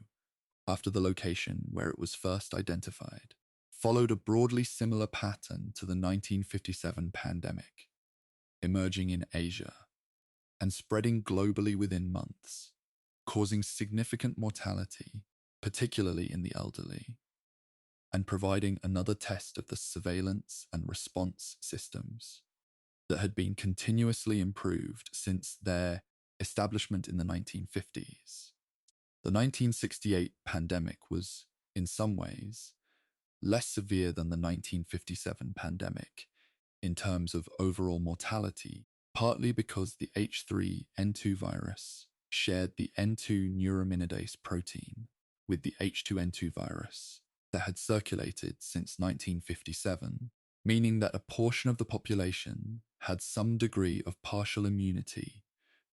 [SPEAKER 1] after the location where it was first identified, followed a broadly similar pattern to the 1957 pandemic, emerging in Asia and spreading globally within months, causing significant mortality, particularly in the elderly, and providing another test of the surveillance and response systems that had been continuously improved since their establishment in the 1950s. The 1968 pandemic was, in some ways, less severe than the 1957 pandemic in terms of overall mortality, partly because the H3N2 virus shared the N2 neuraminidase protein with the H2N2 virus that had circulated since 1957, meaning that a portion of the population had some degree of partial immunity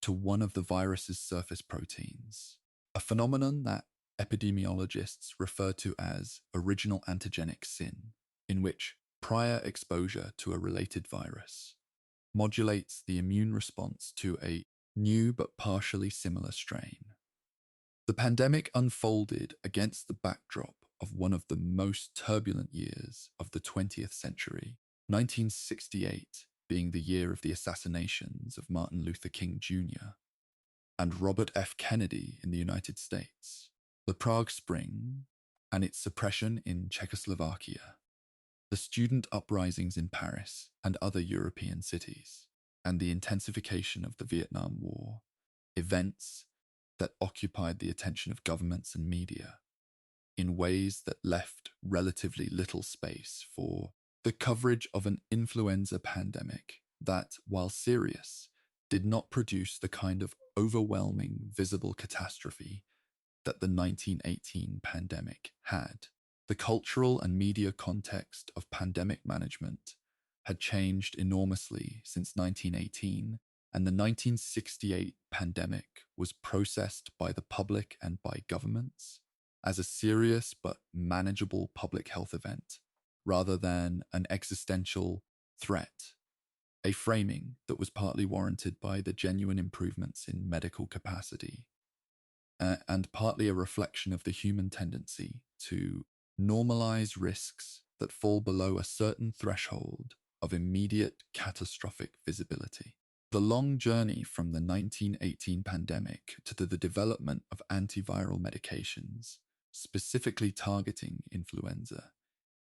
[SPEAKER 1] to one of the virus's surface proteins, a phenomenon that epidemiologists refer to as original antigenic sin, in which prior exposure to a related virus modulates the immune response to a new but partially similar strain. The pandemic unfolded against the backdrop of one of the most turbulent years of the 20th century, 1968 being the year of the assassinations of Martin Luther King Jr. and Robert F. Kennedy in the United States, the Prague Spring and its suppression in Czechoslovakia, the student uprisings in Paris and other European cities, and the intensification of the Vietnam War, events that occupied the attention of governments and media in ways that left relatively little space for the coverage of an influenza pandemic that, while serious, did not produce the kind of overwhelming visible catastrophe that the 1918 pandemic had. The cultural and media context of pandemic management had changed enormously since 1918, and the 1968 pandemic was processed by the public and by governments as a serious but manageable public health event rather than an existential threat, a framing that was partly warranted by the genuine improvements in medical capacity and partly a reflection of the human tendency to normalize risks that fall below a certain threshold of immediate catastrophic visibility. The long journey from the 1918 pandemic to the development of antiviral medications, specifically targeting influenza,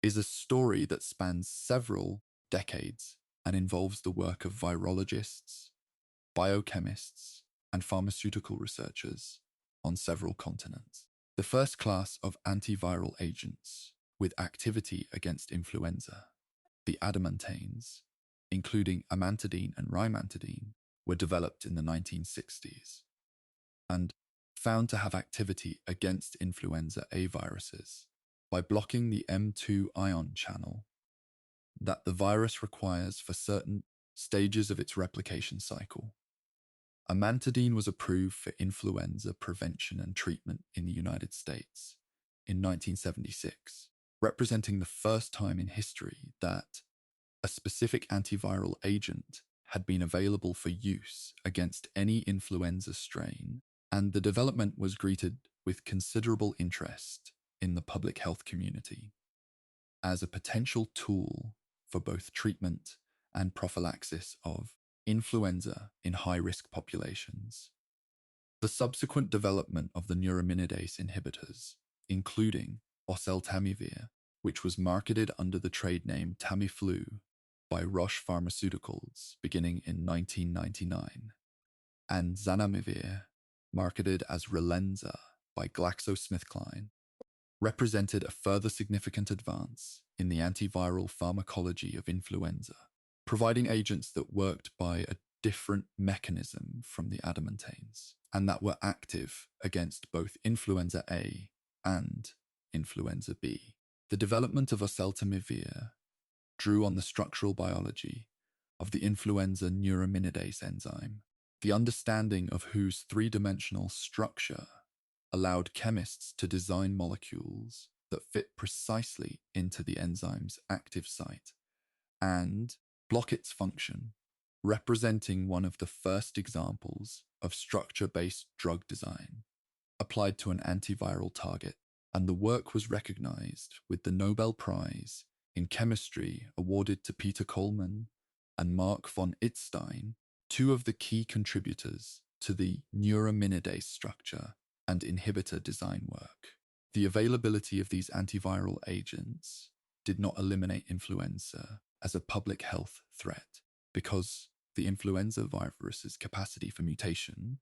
[SPEAKER 1] is a story that spans several decades and involves the work of virologists, biochemists, and pharmaceutical researchers on several continents. The first class of antiviral agents with activity against influenza, the adamantanes, including amantadine and rimantadine, were developed in the 1960s and found to have activity against influenza A viruses by blocking the M2 ion channel that the virus requires for certain stages of its replication cycle. Amantadine was approved for influenza prevention and treatment in the United States in 1976, representing the first time in history that a specific antiviral agent had been available for use against any influenza strain, and the development was greeted with considerable interest in the public health community as a potential tool for both treatment and prophylaxis of influenza in high-risk populations. The subsequent development of the neuraminidase inhibitors, including oseltamivir, which was marketed under the trade name Tamiflu by Roche Pharmaceuticals beginning in 1999, and zanamivir, marketed as Relenza by GlaxoSmithKline, represented a further significant advance in the antiviral pharmacology of influenza, providing agents that worked by a different mechanism from the adamantanes and that were active against both influenza A and influenza B. The development of oseltamivir drew on the structural biology of the influenza neuraminidase enzyme, the understanding of whose three-dimensional structure allowed chemists to design molecules that fit precisely into the enzyme's active site and block its function, representing one of the first examples of structure-based drug design applied to an antiviral target, and the work was recognized with the Nobel Prize in Chemistry awarded to Peter Coleman and Mark von Itzstein, two of the key contributors to the neuraminidase structure and inhibitor design work. The availability of these antiviral agents did not eliminate influenza as a public health threat, because the influenza virus's capacity for mutation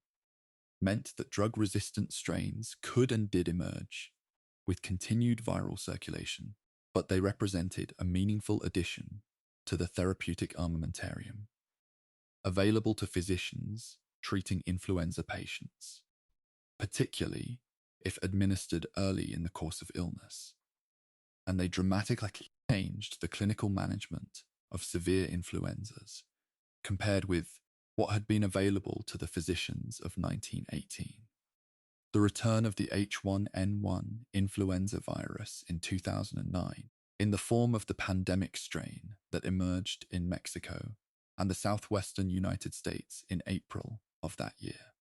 [SPEAKER 1] meant that drug-resistant strains could and did emerge with continued viral circulation, but they represented a meaningful addition to the therapeutic armamentarium available to physicians treating influenza patients, particularly if administered early in the course of illness, and they dramatically changed the clinical management of severe influenzas compared with what had been available to the physicians of 1918. The return of the H1N1 influenza virus in 2009 in the form of the pandemic strain that emerged in Mexico and the southwestern United States in April of that year,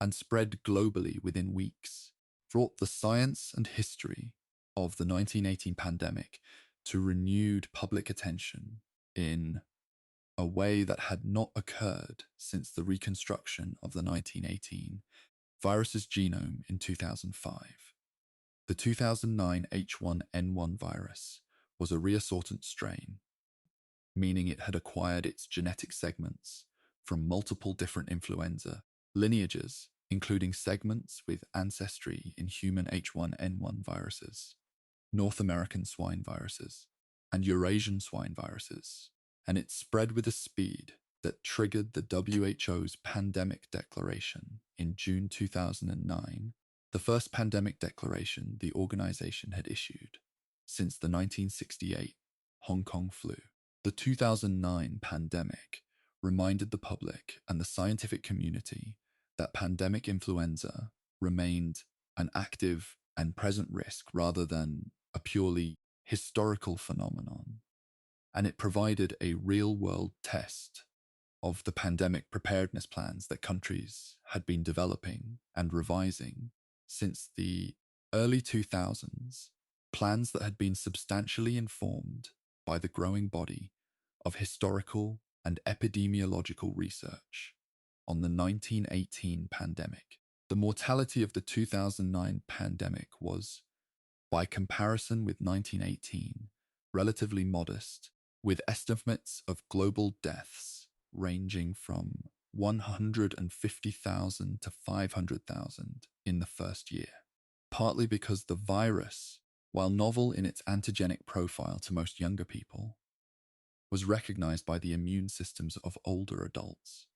[SPEAKER 1] and spread globally within weeks, brought the science and history of the 1918 pandemic to renewed public attention in a way that had not occurred since the reconstruction of the 1918 virus's genome in 2005. The 2009 H1N1 virus was a reassortant strain, meaning it had acquired its genetic segments from multiple different influenza lineages, including segments with ancestry in human H1N1 viruses, North American swine viruses, and Eurasian swine viruses, and it spread with a speed that triggered the WHO's pandemic declaration in June 2009 the first pandemic declaration the organization had issued since the 1968 Hong Kong flu. The 2009 pandemic reminded the public and the scientific community that pandemic influenza remained an active and present risk rather than a purely historical phenomenon. And it provided a real-world test of the pandemic preparedness plans that countries had been developing and revising since the early 2000s, plans that had been substantially informed by the growing body of historical and epidemiological research on the 1918 pandemic. The mortality of the 2009 pandemic was, by comparison with 1918, relatively modest, with estimates of global deaths ranging from 150,000 to 500,000 in the first year, partly because the virus, while novel in its antigenic profile to most younger people, was recognized by the immune systems of older adults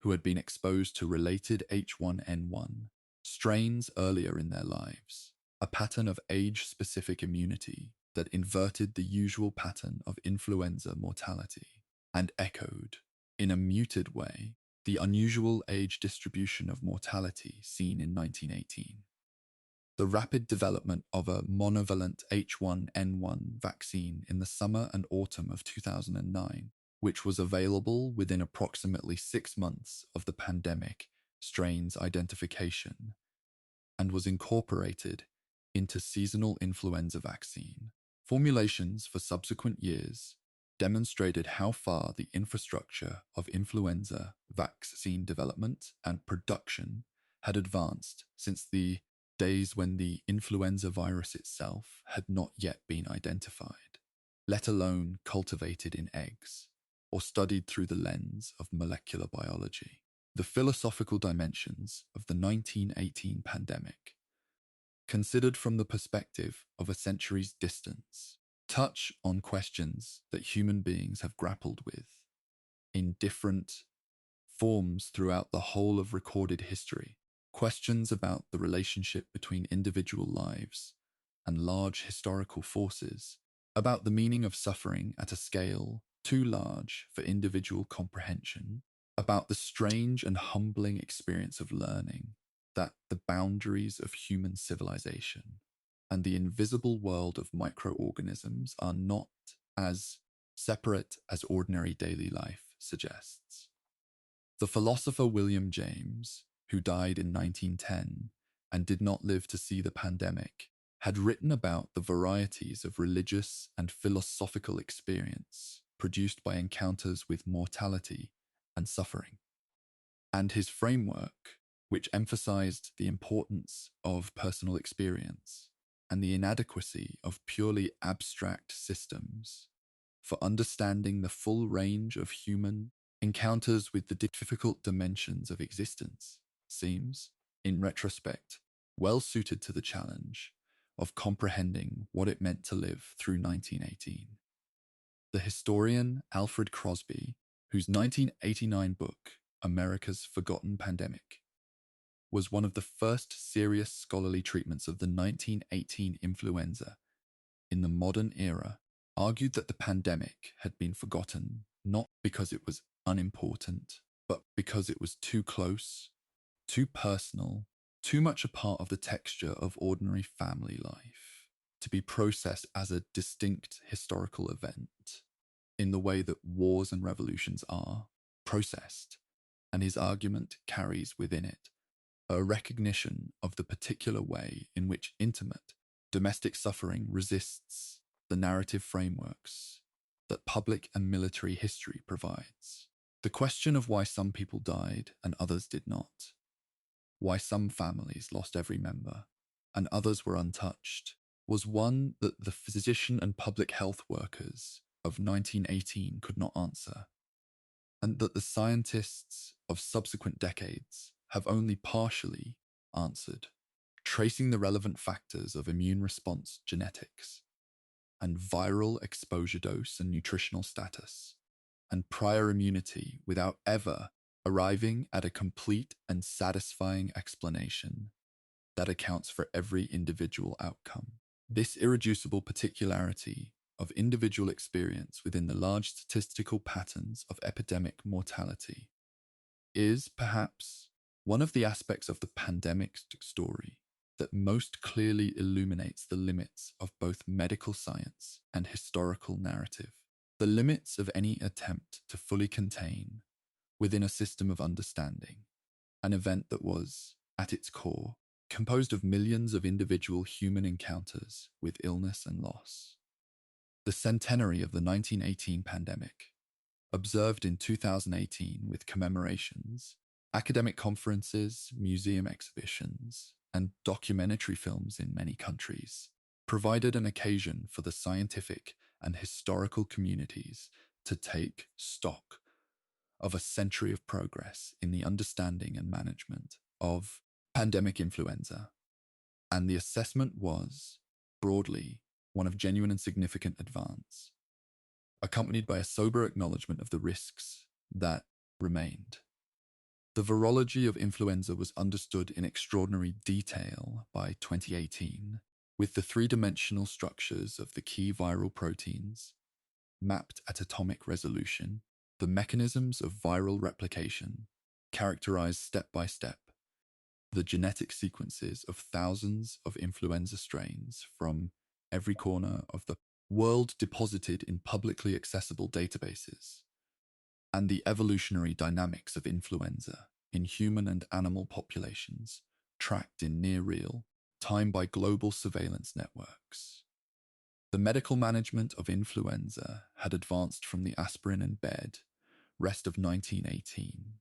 [SPEAKER 1] who had been exposed to related H1N1 strains earlier in their lives, a pattern of age-specific immunity that inverted the usual pattern of influenza mortality and echoed, in a muted way, the unusual age distribution of mortality seen in 1918. The rapid development of a monovalent H1N1 vaccine in the summer and autumn of 2009, which was available within approximately 6 months of the pandemic strain's identification, and was incorporated into seasonal influenza vaccine. Formulations for subsequent years demonstrated how far the infrastructure of influenza vaccine development and production had advanced since the days when the influenza virus itself had not yet been identified, let alone cultivated in eggs or studied through the lens of molecular biology. The philosophical dimensions of the 1918 pandemic, considered from the perspective of a century's distance, touch on questions that human beings have grappled with in different forms throughout the whole of recorded history. Questions about the relationship between individual lives and large historical forces, about the meaning of suffering at a scale too large for individual comprehension, about the strange and humbling experience of learning that the boundaries of human civilization and the invisible world of microorganisms are not as separate as ordinary daily life suggests. The philosopher William James, who died in 1910 and did not live to see the pandemic, had written about the varieties of religious and philosophical experience produced by encounters with mortality and suffering. And his framework, which emphasized the importance of personal experience and the inadequacy of purely abstract systems for understanding the full range of human encounters with the difficult dimensions of existence, seems, in retrospect, well suited to the challenge of comprehending what it meant to live through 1918. The historian Alfred Crosby, whose 1989 book, America's Forgotten Pandemic, was one of the first serious scholarly treatments of the 1918 influenza in the modern era, argued that the pandemic had been forgotten not because it was unimportant, but because it was too close, too personal, too much a part of the texture of ordinary family life, to be processed as a distinct historical event in the way that wars and revolutions are processed, and his argument carries within it a recognition of the particular way in which intimate, domestic suffering resists the narrative frameworks that public and military history provides. The question of why some people died and others did not, why some families lost every member and others were untouched, was one that the physician and public health workers of 1918 could not answer, and that the scientists of subsequent decades have only partially answered, tracing the relevant factors of immune response genetics and viral exposure dose and nutritional status and prior immunity without ever arriving at a complete and satisfying explanation that accounts for every individual outcome. This irreducible particularity of individual experience within the large statistical patterns of epidemic mortality is, perhaps, one of the aspects of the pandemic story that most clearly illuminates the limits of both medical science and historical narrative. The limits of any attempt to fully contain, within a system of understanding, an event that was, at its core, composed of millions of individual human encounters with illness and loss. The centenary of the 1918 pandemic, observed in 2018 with commemorations, academic conferences, museum exhibitions, and documentary films in many countries, provided an occasion for the scientific and historical communities to take stock of a century of progress in the understanding and management of pandemic influenza. And the assessment was, broadly, one of genuine and significant advance, accompanied by a sober acknowledgement of the risks that remained. The virology of influenza was understood in extraordinary detail by 2018, with the three-dimensional structures of the key viral proteins mapped at atomic resolution, the mechanisms of viral replication characterized step by step, the genetic sequences of thousands of influenza strains from every corner of the world deposited in publicly accessible databases, and the evolutionary dynamics of influenza in human and animal populations tracked in near real time by global surveillance networks. The medical management of influenza had advanced from the aspirin and bed rest of 1918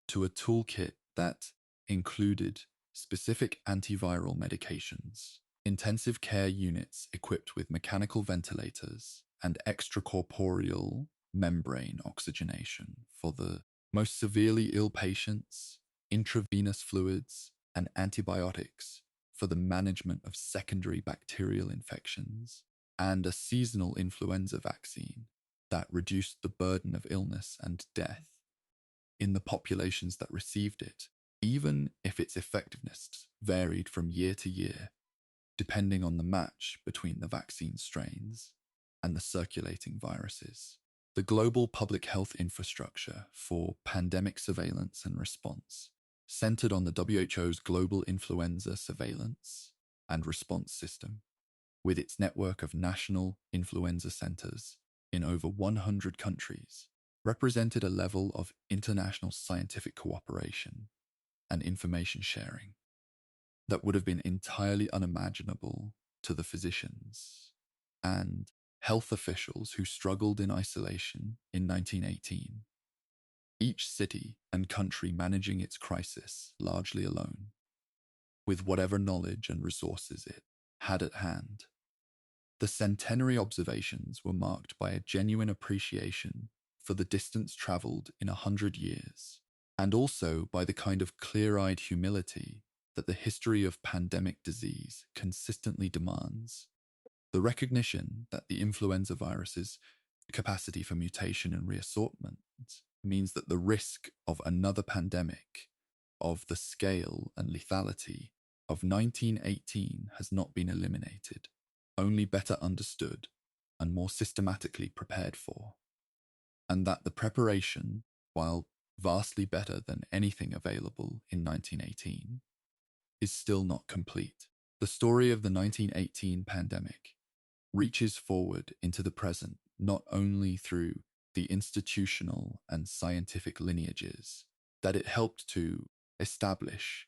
[SPEAKER 1] to a toolkit that included specific antiviral medications, intensive care units equipped with mechanical ventilators, and extracorporeal membrane oxygenation for the most severely ill patients, intravenous fluids, and antibiotics for the management of secondary bacterial infections, and a seasonal influenza vaccine that reduced the burden of illness and death in the populations that received it, even if its effectiveness varied from year to year, depending on the match between the vaccine strains and the circulating viruses. The global public health infrastructure for pandemic surveillance and response centered on the WHO's Global Influenza Surveillance and Response System, with its network of national influenza centers in over 100 countries, represented a level of international scientific cooperation and information sharing that would have been entirely unimaginable to the physicians and health officials who struggled in isolation in 1918, each city and country managing its crisis largely alone, with whatever knowledge and resources it had at hand. The centenary observations were marked by a genuine appreciation for the distance traveled in 100 years, and also by the kind of clear-eyed humility that the history of pandemic disease consistently demands. The recognition that the influenza virus's capacity for mutation and reassortment means that the risk of another pandemic of the scale and lethality of 1918 has not been eliminated, only better understood and more systematically prepared for, and that the preparation, while vastly better than anything available in 1918, is still not complete. The story of the 1918 pandemic reaches forward into the present not only through the institutional and scientific lineages that it helped to establish,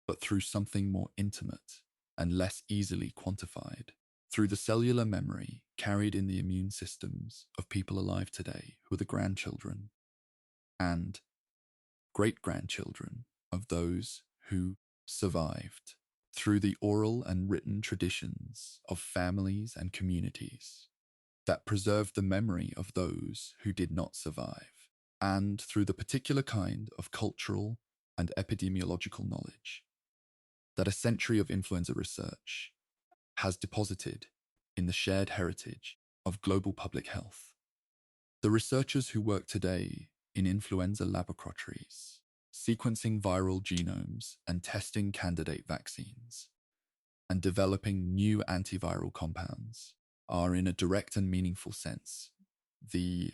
[SPEAKER 1] but through something more intimate and less easily quantified, through the cellular memory carried in the immune systems of people alive today who are the grandchildren and great-grandchildren of those who survived, through the oral and written traditions of families and communities that preserved the memory of those who did not survive, and through the particular kind of cultural and epidemiological knowledge that a century of influenza research has deposited in the shared heritage of global public health. The researchers who work today in influenza laboratories, sequencing viral genomes and testing candidate vaccines, and developing new antiviral compounds are, in a direct and meaningful sense, the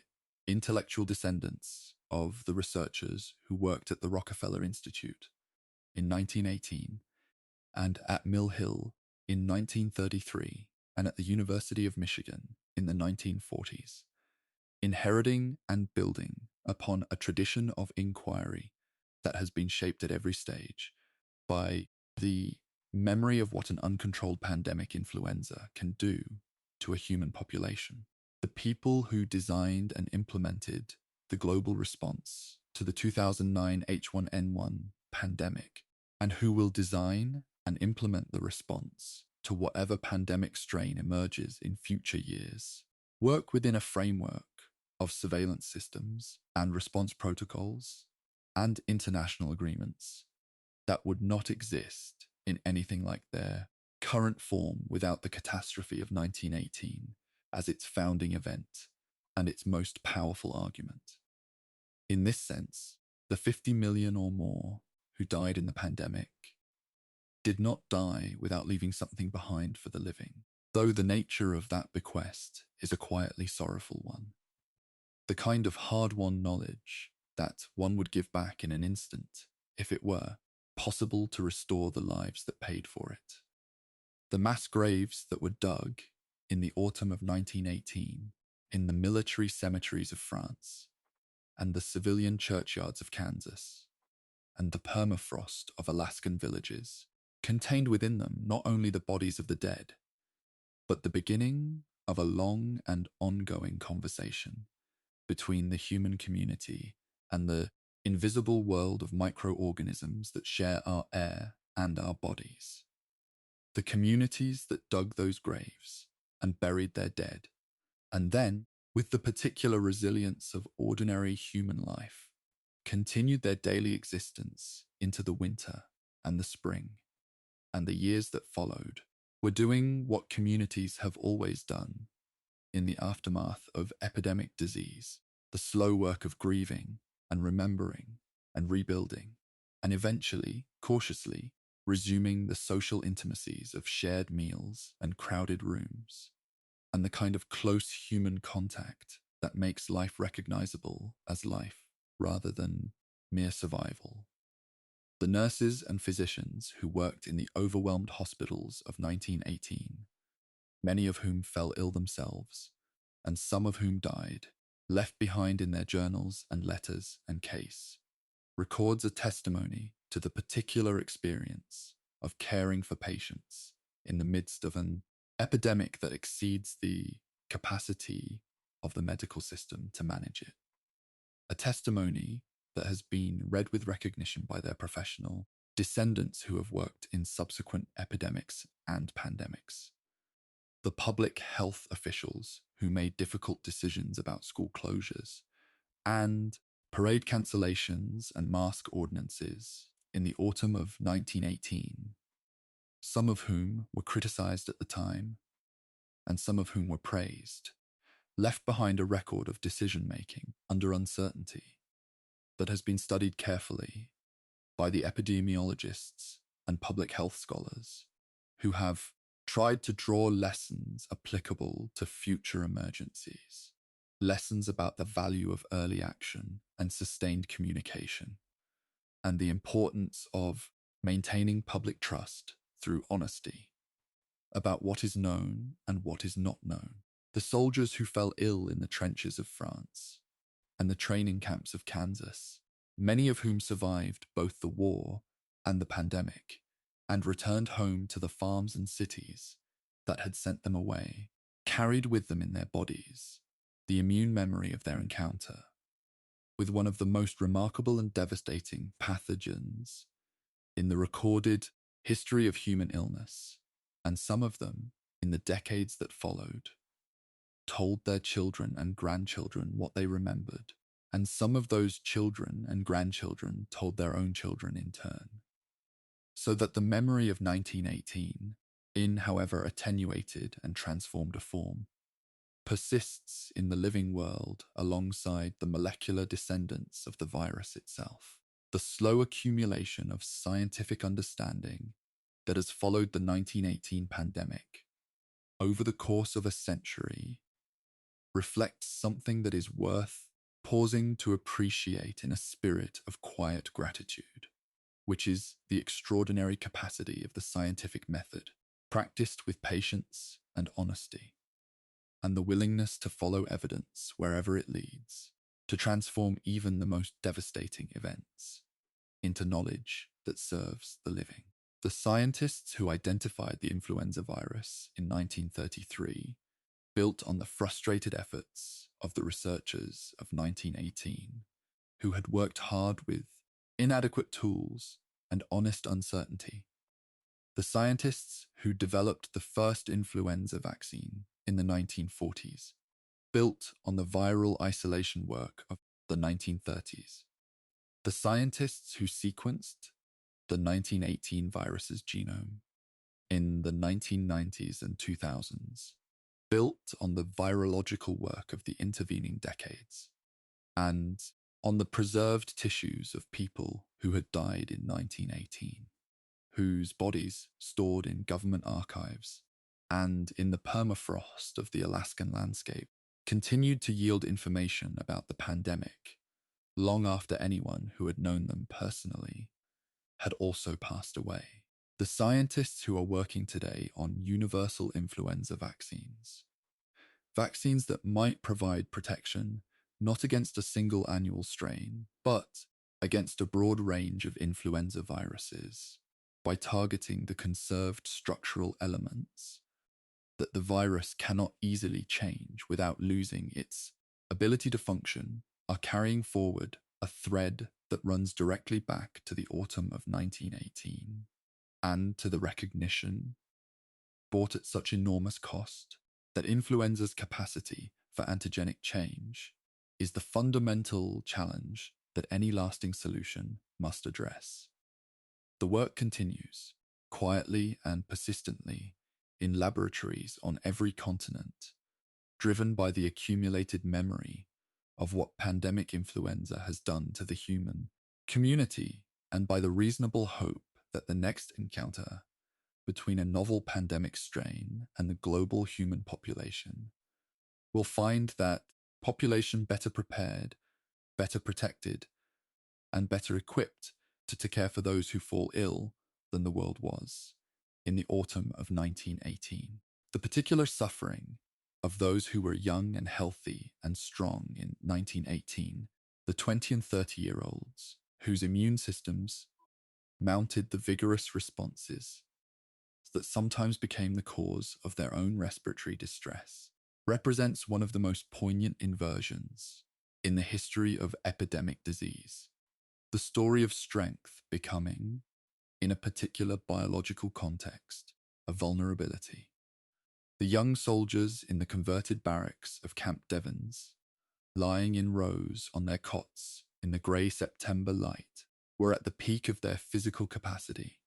[SPEAKER 1] intellectual descendants of the researchers who worked at the Rockefeller Institute in 1918 and at Mill Hill in 1933 and at the University of Michigan in the 1940s, inheriting and building upon a tradition of inquiry that has been shaped at every stage by the memory of what an uncontrolled pandemic influenza can do to a human population. The people who designed and implemented the global response to the 2009 H1N1 pandemic, and who will design and implement the response to whatever pandemic strain emerges in future years, work within a framework of surveillance systems and response protocols and international agreements that would not exist in anything like their current form without the catastrophe of 1918 as its founding event and its most powerful argument. In this sense, the 50 million or more who died in the pandemic did not die without leaving something behind for the living, though the nature of that bequest is a quietly sorrowful one. The kind of hard-won knowledge that one would give back in an instant if it were possible to restore the lives that paid for it. The mass graves that were dug in the autumn of 1918 in the military cemeteries of France and the civilian churchyards of Kansas and the permafrost of Alaskan villages contained within them not only the bodies of the dead, but the beginning of a long and ongoing conversation between the human community and the invisible world of microorganisms that share our air and our bodies. The communities that dug those graves and buried their dead, and then, with the particular resilience of ordinary human life, continued their daily existence into the winter and the spring, and the years that followed, were doing what communities have always done in the aftermath of epidemic disease, the slow work of grieving and remembering and rebuilding, and eventually, cautiously, resuming the social intimacies of shared meals and crowded rooms, and the kind of close human contact that makes life recognizable as life rather than mere survival. The nurses and physicians who worked in the overwhelmed hospitals of 1918, many of whom fell ill themselves, and some of whom died, left behind in their journals and letters and case, records a testimony to the particular experience of caring for patients in the midst of an epidemic that exceeds the capacity of the medical system to manage it. A testimony that has been read with recognition by their professional descendants who have worked in subsequent epidemics and pandemics. The public health officials who made difficult decisions about school closures and parade cancellations and mask ordinances in the autumn of 1918, some of whom were criticized at the time and some of whom were praised, left behind a record of decision-making under uncertainty that has been studied carefully by the epidemiologists and public health scholars who have tried to draw lessons applicable to future emergencies, lessons about the value of early action and sustained communication, and the importance of maintaining public trust through honesty about what is known and what is not known. The soldiers who fell ill in the trenches of France and the training camps of Kansas, many of whom survived both the war and the pandemic, and returned home to the farms and cities that had sent them away, carried with them in their bodies the immune memory of their encounter with one of the most remarkable and devastating pathogens in the recorded history of human illness, and some of them, in the decades that followed, told their children and grandchildren what they remembered, and some of those children and grandchildren told their own children in turn. So that the memory of 1918, in however attenuated and transformed a form, persists in the living world alongside the molecular descendants of the virus itself. The slow accumulation of scientific understanding that has followed the 1918 pandemic over the course of a century reflects something that is worth pausing to appreciate in a spirit of quiet gratitude, which is the extraordinary capacity of the scientific method, practiced with patience and honesty, and the willingness to follow evidence wherever it leads, to transform even the most devastating events into knowledge that serves the living. The scientists who identified the influenza virus in 1933 built on the frustrated efforts of the researchers of 1918, who had worked hard with inadequate tools and honest uncertainty. The scientists who developed the first influenza vaccine in the 1940s built on the viral isolation work of the 1930s. The scientists who sequenced the 1918 virus's genome in the 1990s and 2000s built on the virological work of the intervening decades and on the preserved tissues of people who had died in 1918, whose bodies stored in government archives and in the permafrost of the Alaskan landscape continued to yield information about the pandemic long after anyone who had known them personally had also passed away. The scientists who are working today on universal influenza vaccines, vaccines that might provide protection not against a single annual strain, but against a broad range of influenza viruses by targeting the conserved structural elements that the virus cannot easily change without losing its ability to function, are carrying forward a thread that runs directly back to the autumn of 1918 and to the recognition, bought at such enormous cost, that influenza's capacity for antigenic change is the fundamental challenge that any lasting solution must address. The work continues, quietly and persistently, in laboratories on every continent, driven by the accumulated memory of what pandemic influenza has done to the human community and by the reasonable hope that the next encounter between a novel pandemic strain and the global human population will find that population better prepared, better protected, and better equipped to care for those who fall ill than the world was in the autumn of 1918. The particular suffering of those who were young and healthy and strong in 1918, the 20 and 30-year-olds whose immune systems mounted the vigorous responses that sometimes became the cause of their own respiratory distress, represents one of the most poignant inversions in the history of epidemic disease. The story of strength becoming, in a particular biological context, a vulnerability. The young soldiers in the converted barracks of Camp Devens, lying in rows on their cots in the grey September light, were at the peak of their physical capacity,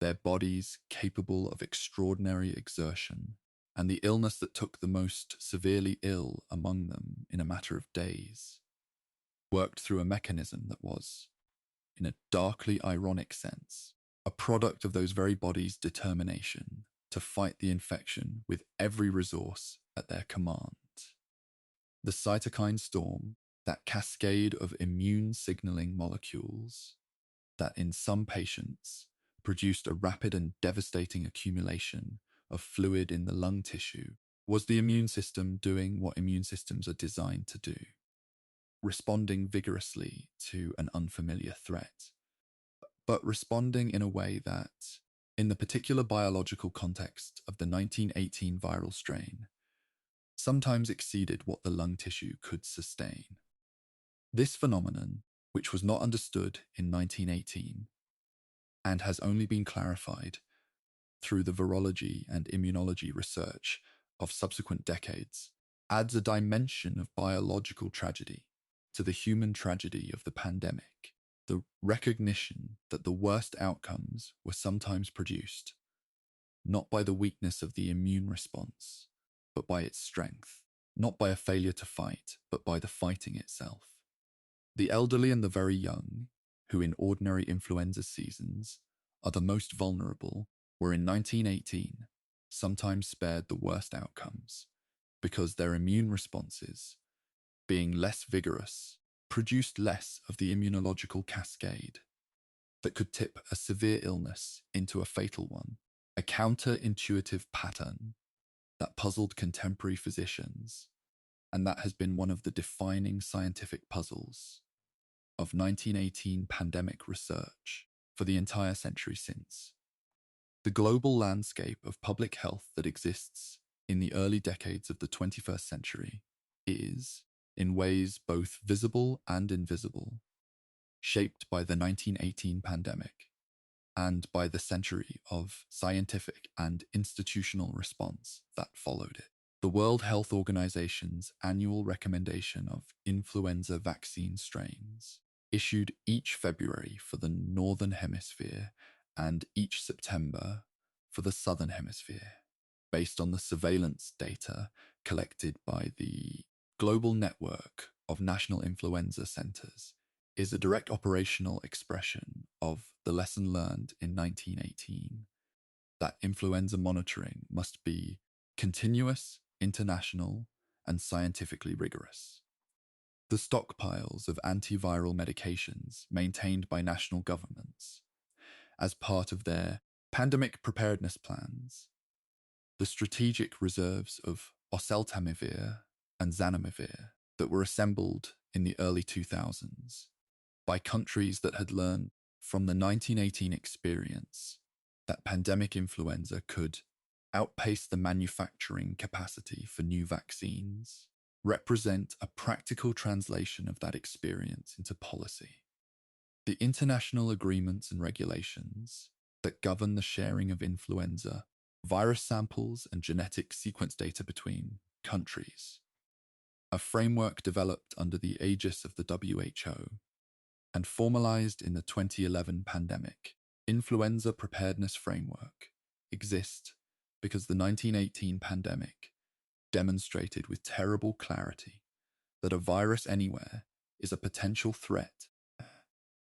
[SPEAKER 1] their bodies capable of extraordinary exertion, and the illness that took the most severely ill among them in a matter of days worked through a mechanism that was, in a darkly ironic sense, a product of those very bodies' determination to fight the infection with every resource at their command. The cytokine storm, that cascade of immune signaling molecules that in some patients produced a rapid and devastating accumulation of fluid in the lung tissue, was the immune system doing what immune systems are designed to do, responding vigorously to an unfamiliar threat, but responding in a way that, in the particular biological context of the 1918 viral strain, sometimes exceeded what the lung tissue could sustain. This phenomenon, which was not understood in 1918 and has only been clarified through the virology and immunology research of subsequent decades, adds a dimension of biological tragedy to the human tragedy of the pandemic, the recognition that the worst outcomes were sometimes produced not by the weakness of the immune response, but by its strength, not by a failure to fight, but by the fighting itself. The elderly and the very young, who in ordinary influenza seasons are the most vulnerable, were in 1918 sometimes spared the worst outcomes because their immune responses, being less vigorous, produced less of the immunological cascade that could tip a severe illness into a fatal one, a counterintuitive pattern that puzzled contemporary physicians, and that has been one of the defining scientific puzzles of 1918 pandemic research for the entire century since. The global landscape of public health that exists in the early decades of the 21st century is, in ways both visible and invisible, shaped by the 1918 pandemic and by the century of scientific and institutional response that followed it. The World Health Organization's annual recommendation of influenza vaccine strains, issued each February for the Northern Hemisphere and each September for the Southern Hemisphere, based on the surveillance data collected by the Global Network of National Influenza Centers, is a direct operational expression of the lesson learned in 1918 that influenza monitoring must be continuous, international, and scientifically rigorous. The stockpiles of antiviral medications maintained by national governments as part of their pandemic preparedness plans, the strategic reserves of oseltamivir and zanamivir that were assembled in the early 2000s by countries that had learned from the 1918 experience that pandemic influenza could outpace the manufacturing capacity for new vaccines, represent a practical translation of that experience into policy. The international agreements and regulations that govern the sharing of influenza virus samples and genetic sequence data between countries, a framework developed under the aegis of the WHO and formalized in the 2011 pandemic influenza preparedness framework, exist because the 1918 pandemic demonstrated with terrible clarity that a virus anywhere is a potential threat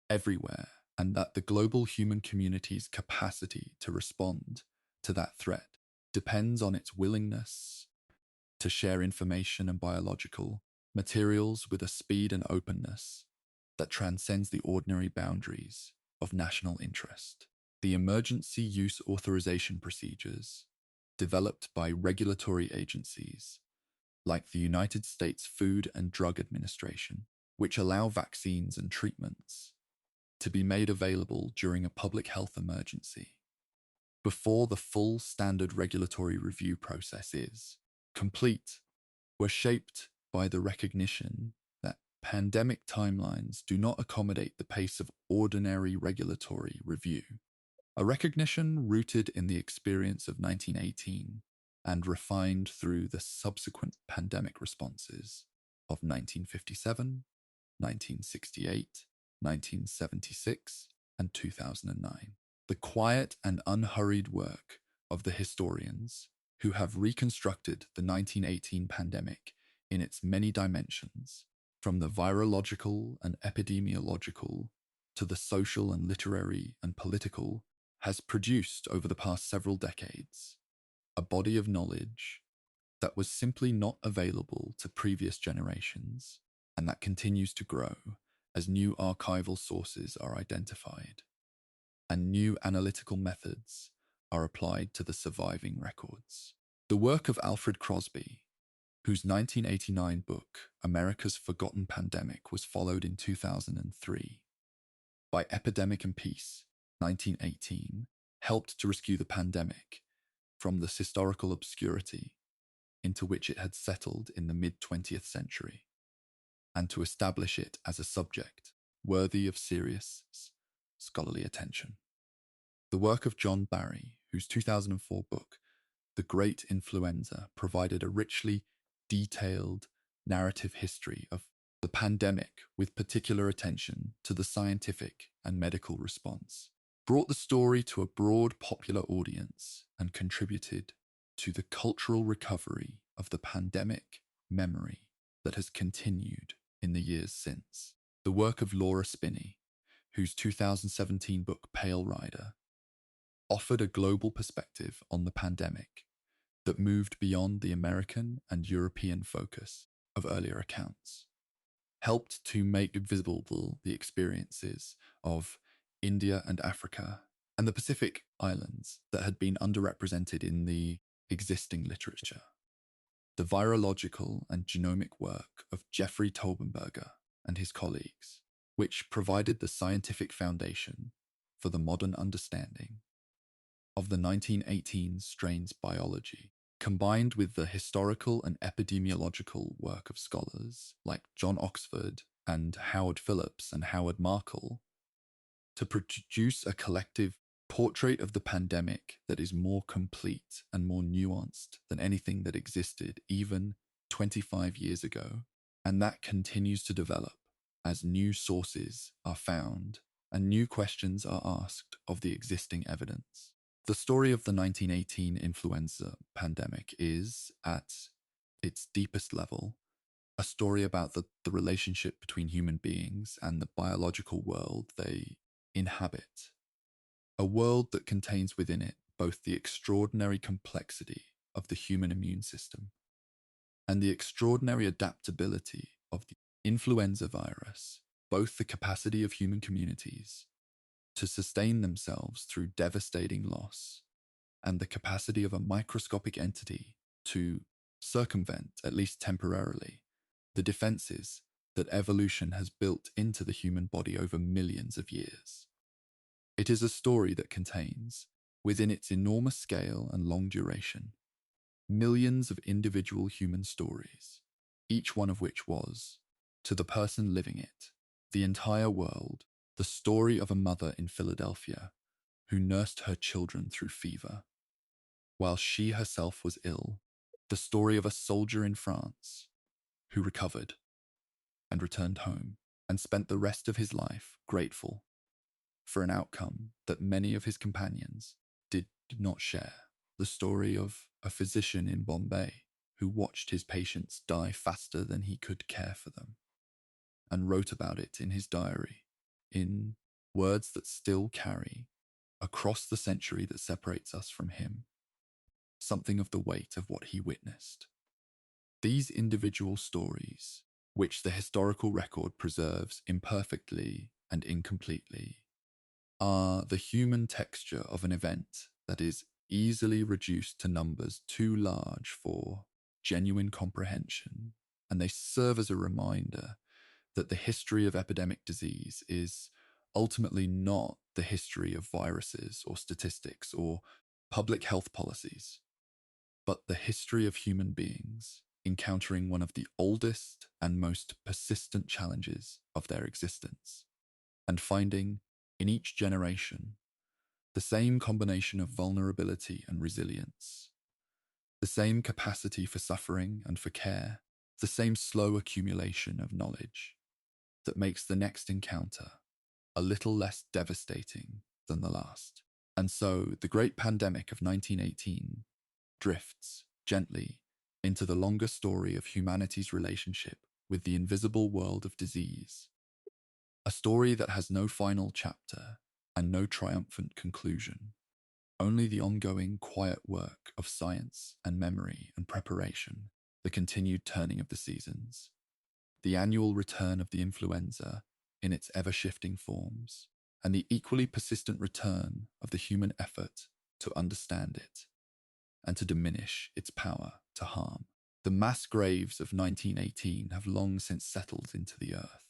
[SPEAKER 1] everywhere, and that the global human community's capacity to respond to that threat depends on its willingness to share information and biological materials with a speed and openness that transcends the ordinary boundaries of national interest. The emergency use authorization procedures developed by regulatory agencies like the United States Food and Drug Administration, which allow vaccines and treatments to be made available during a public health emergency before the full standard regulatory review process is complete, were shaped by the recognition that pandemic timelines do not accommodate the pace of ordinary regulatory review, a recognition rooted in the experience of 1918 and refined through the subsequent pandemic responses of 1957, 1968, 1976, and 2009. The quiet and unhurried work of the historians who have reconstructed the 1918 pandemic in its many dimensions, from the virological and epidemiological to the social and literary and political, has produced over the past several decades a body of knowledge that was simply not available to previous generations and that continues to grow as new archival sources are identified and new analytical methods are applied to the surviving records. The work of Alfred Crosby, whose 1989 book, America's Forgotten Pandemic, was followed in 2003 by Epidemic and Peace, 1918, helped to rescue the pandemic from the historical obscurity into which it had settled in the mid-20th century, and to establish it as a subject worthy of serious scholarly attention. The work of John Barry, whose 2004 book, The Great Influenza, provided a richly detailed narrative history of the pandemic with particular attention to the scientific and medical response, brought the story to a broad popular audience and contributed to the cultural recovery of the pandemic memory that has continued in the years since. The work of Laura Spinney, whose 2017 book Pale Rider offered a global perspective on the pandemic that moved beyond the American and European focus of earlier accounts, helped to make visible the experiences of India and Africa and the Pacific Islands that had been underrepresented in the existing literature. The virological and genomic work of Jeffrey Taubenberger and his colleagues, which provided the scientific foundation for the modern understanding of the 1918 strain's biology, combined with the historical and epidemiological work of scholars like John Oxford and Howard Phillips and Howard Markle, to produce a collective portrait of the pandemic that is more complete and more nuanced than anything that existed even 25 years ago, and that continues to develop as new sources are found and new questions are asked of the existing evidence. The story of the 1918 influenza pandemic is, at its deepest level, a story about the relationship between human beings and the biological world they inhabit. A world that contains within it both the extraordinary complexity of the human immune system and the extraordinary adaptability of the influenza virus, both the capacity of human communities to sustain themselves through devastating loss and the capacity of a microscopic entity to circumvent, at least temporarily, the defenses that evolution has built into the human body over millions of years. It is a story that contains, within its enormous scale and long duration, millions of individual human stories, each one of which was, to the person living it, the entire world, the story of a mother in Philadelphia who nursed her children through fever, while she herself was ill, the story of a soldier in France who recovered and returned home and spent the rest of his life grateful for an outcome that many of his companions did not share, the story of a physician in Bombay who watched his patients die faster than he could care for them and wrote about it in his diary in words that still carry, across the century that separates us from him, something of the weight of what he witnessed. These individual stories, which the historical record preserves imperfectly and incompletely, are the human texture of an event that is easily reduced to numbers too large for genuine comprehension, and they serve as a reminder that the history of epidemic disease is ultimately not the history of viruses or statistics or public health policies, but the history of human beings encountering one of the oldest and most persistent challenges of their existence, and finding, in each generation, the same combination of vulnerability and resilience, the same capacity for suffering and for care, the same slow accumulation of knowledge that makes the next encounter a little less devastating than the last. And so the great pandemic of 1918 drifts gently into the longer story of humanity's relationship with the invisible world of disease, a story that has no final chapter and no triumphant conclusion, only the ongoing quiet work of science and memory and preparation, the continued turning of the seasons, the annual return of the influenza in its ever-shifting forms, and the equally persistent return of the human effort to understand it and to diminish its power to harm. The mass graves of 1918 have long since settled into the earth,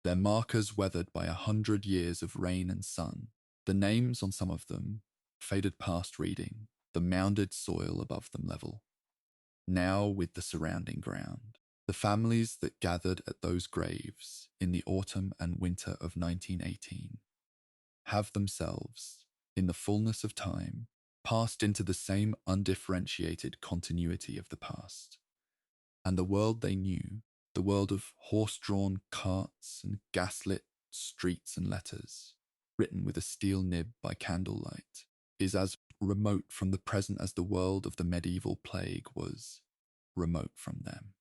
[SPEAKER 1] their markers weathered by 100 years of rain and sun, the names on some of them faded past reading, the mounded soil above them level, now with the surrounding ground. The families that gathered at those graves in the autumn and winter of 1918 have themselves, in the fullness of time, passed into the same undifferentiated continuity of the past. And the world they knew, the world of horse-drawn carts and gaslit streets and letters, written with a steel nib by candlelight, is as remote from the present as the world of the medieval plague was remote from them.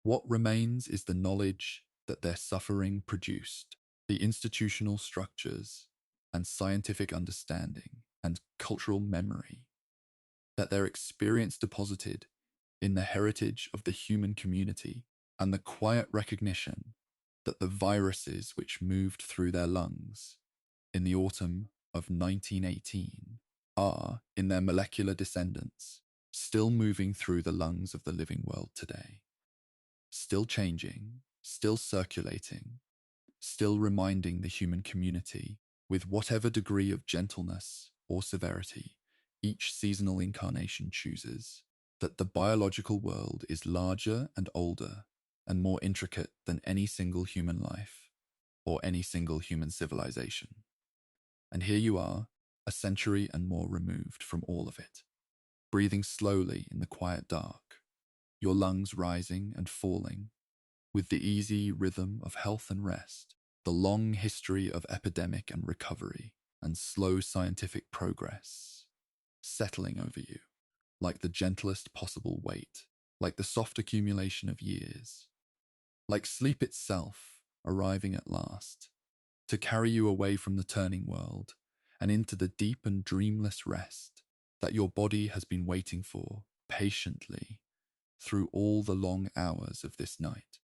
[SPEAKER 1] What remains is the knowledge that their suffering produced, the institutional structures and scientific understanding and cultural memory, that their experience deposited in the heritage of the human community, and the quiet recognition that the viruses which moved through their lungs in the autumn of 1918 are, in their molecular descendants, still moving through the lungs of the living world today, still changing, still circulating, still reminding the human community, with whatever degree of gentleness or severity each seasonal incarnation chooses, that the biological world is larger and older and more intricate than any single human life or any single human civilization. And here you are, a century and more removed from all of it, breathing slowly in the quiet dark, your lungs rising and falling with the easy rhythm of health and rest, the long history of epidemic and recovery and slow scientific progress settling over you like the gentlest possible weight, like the soft accumulation of years, like sleep itself arriving at last to carry you away from the turning world and into the deep and dreamless rest that your body has been waiting for patiently through all the long hours of this night.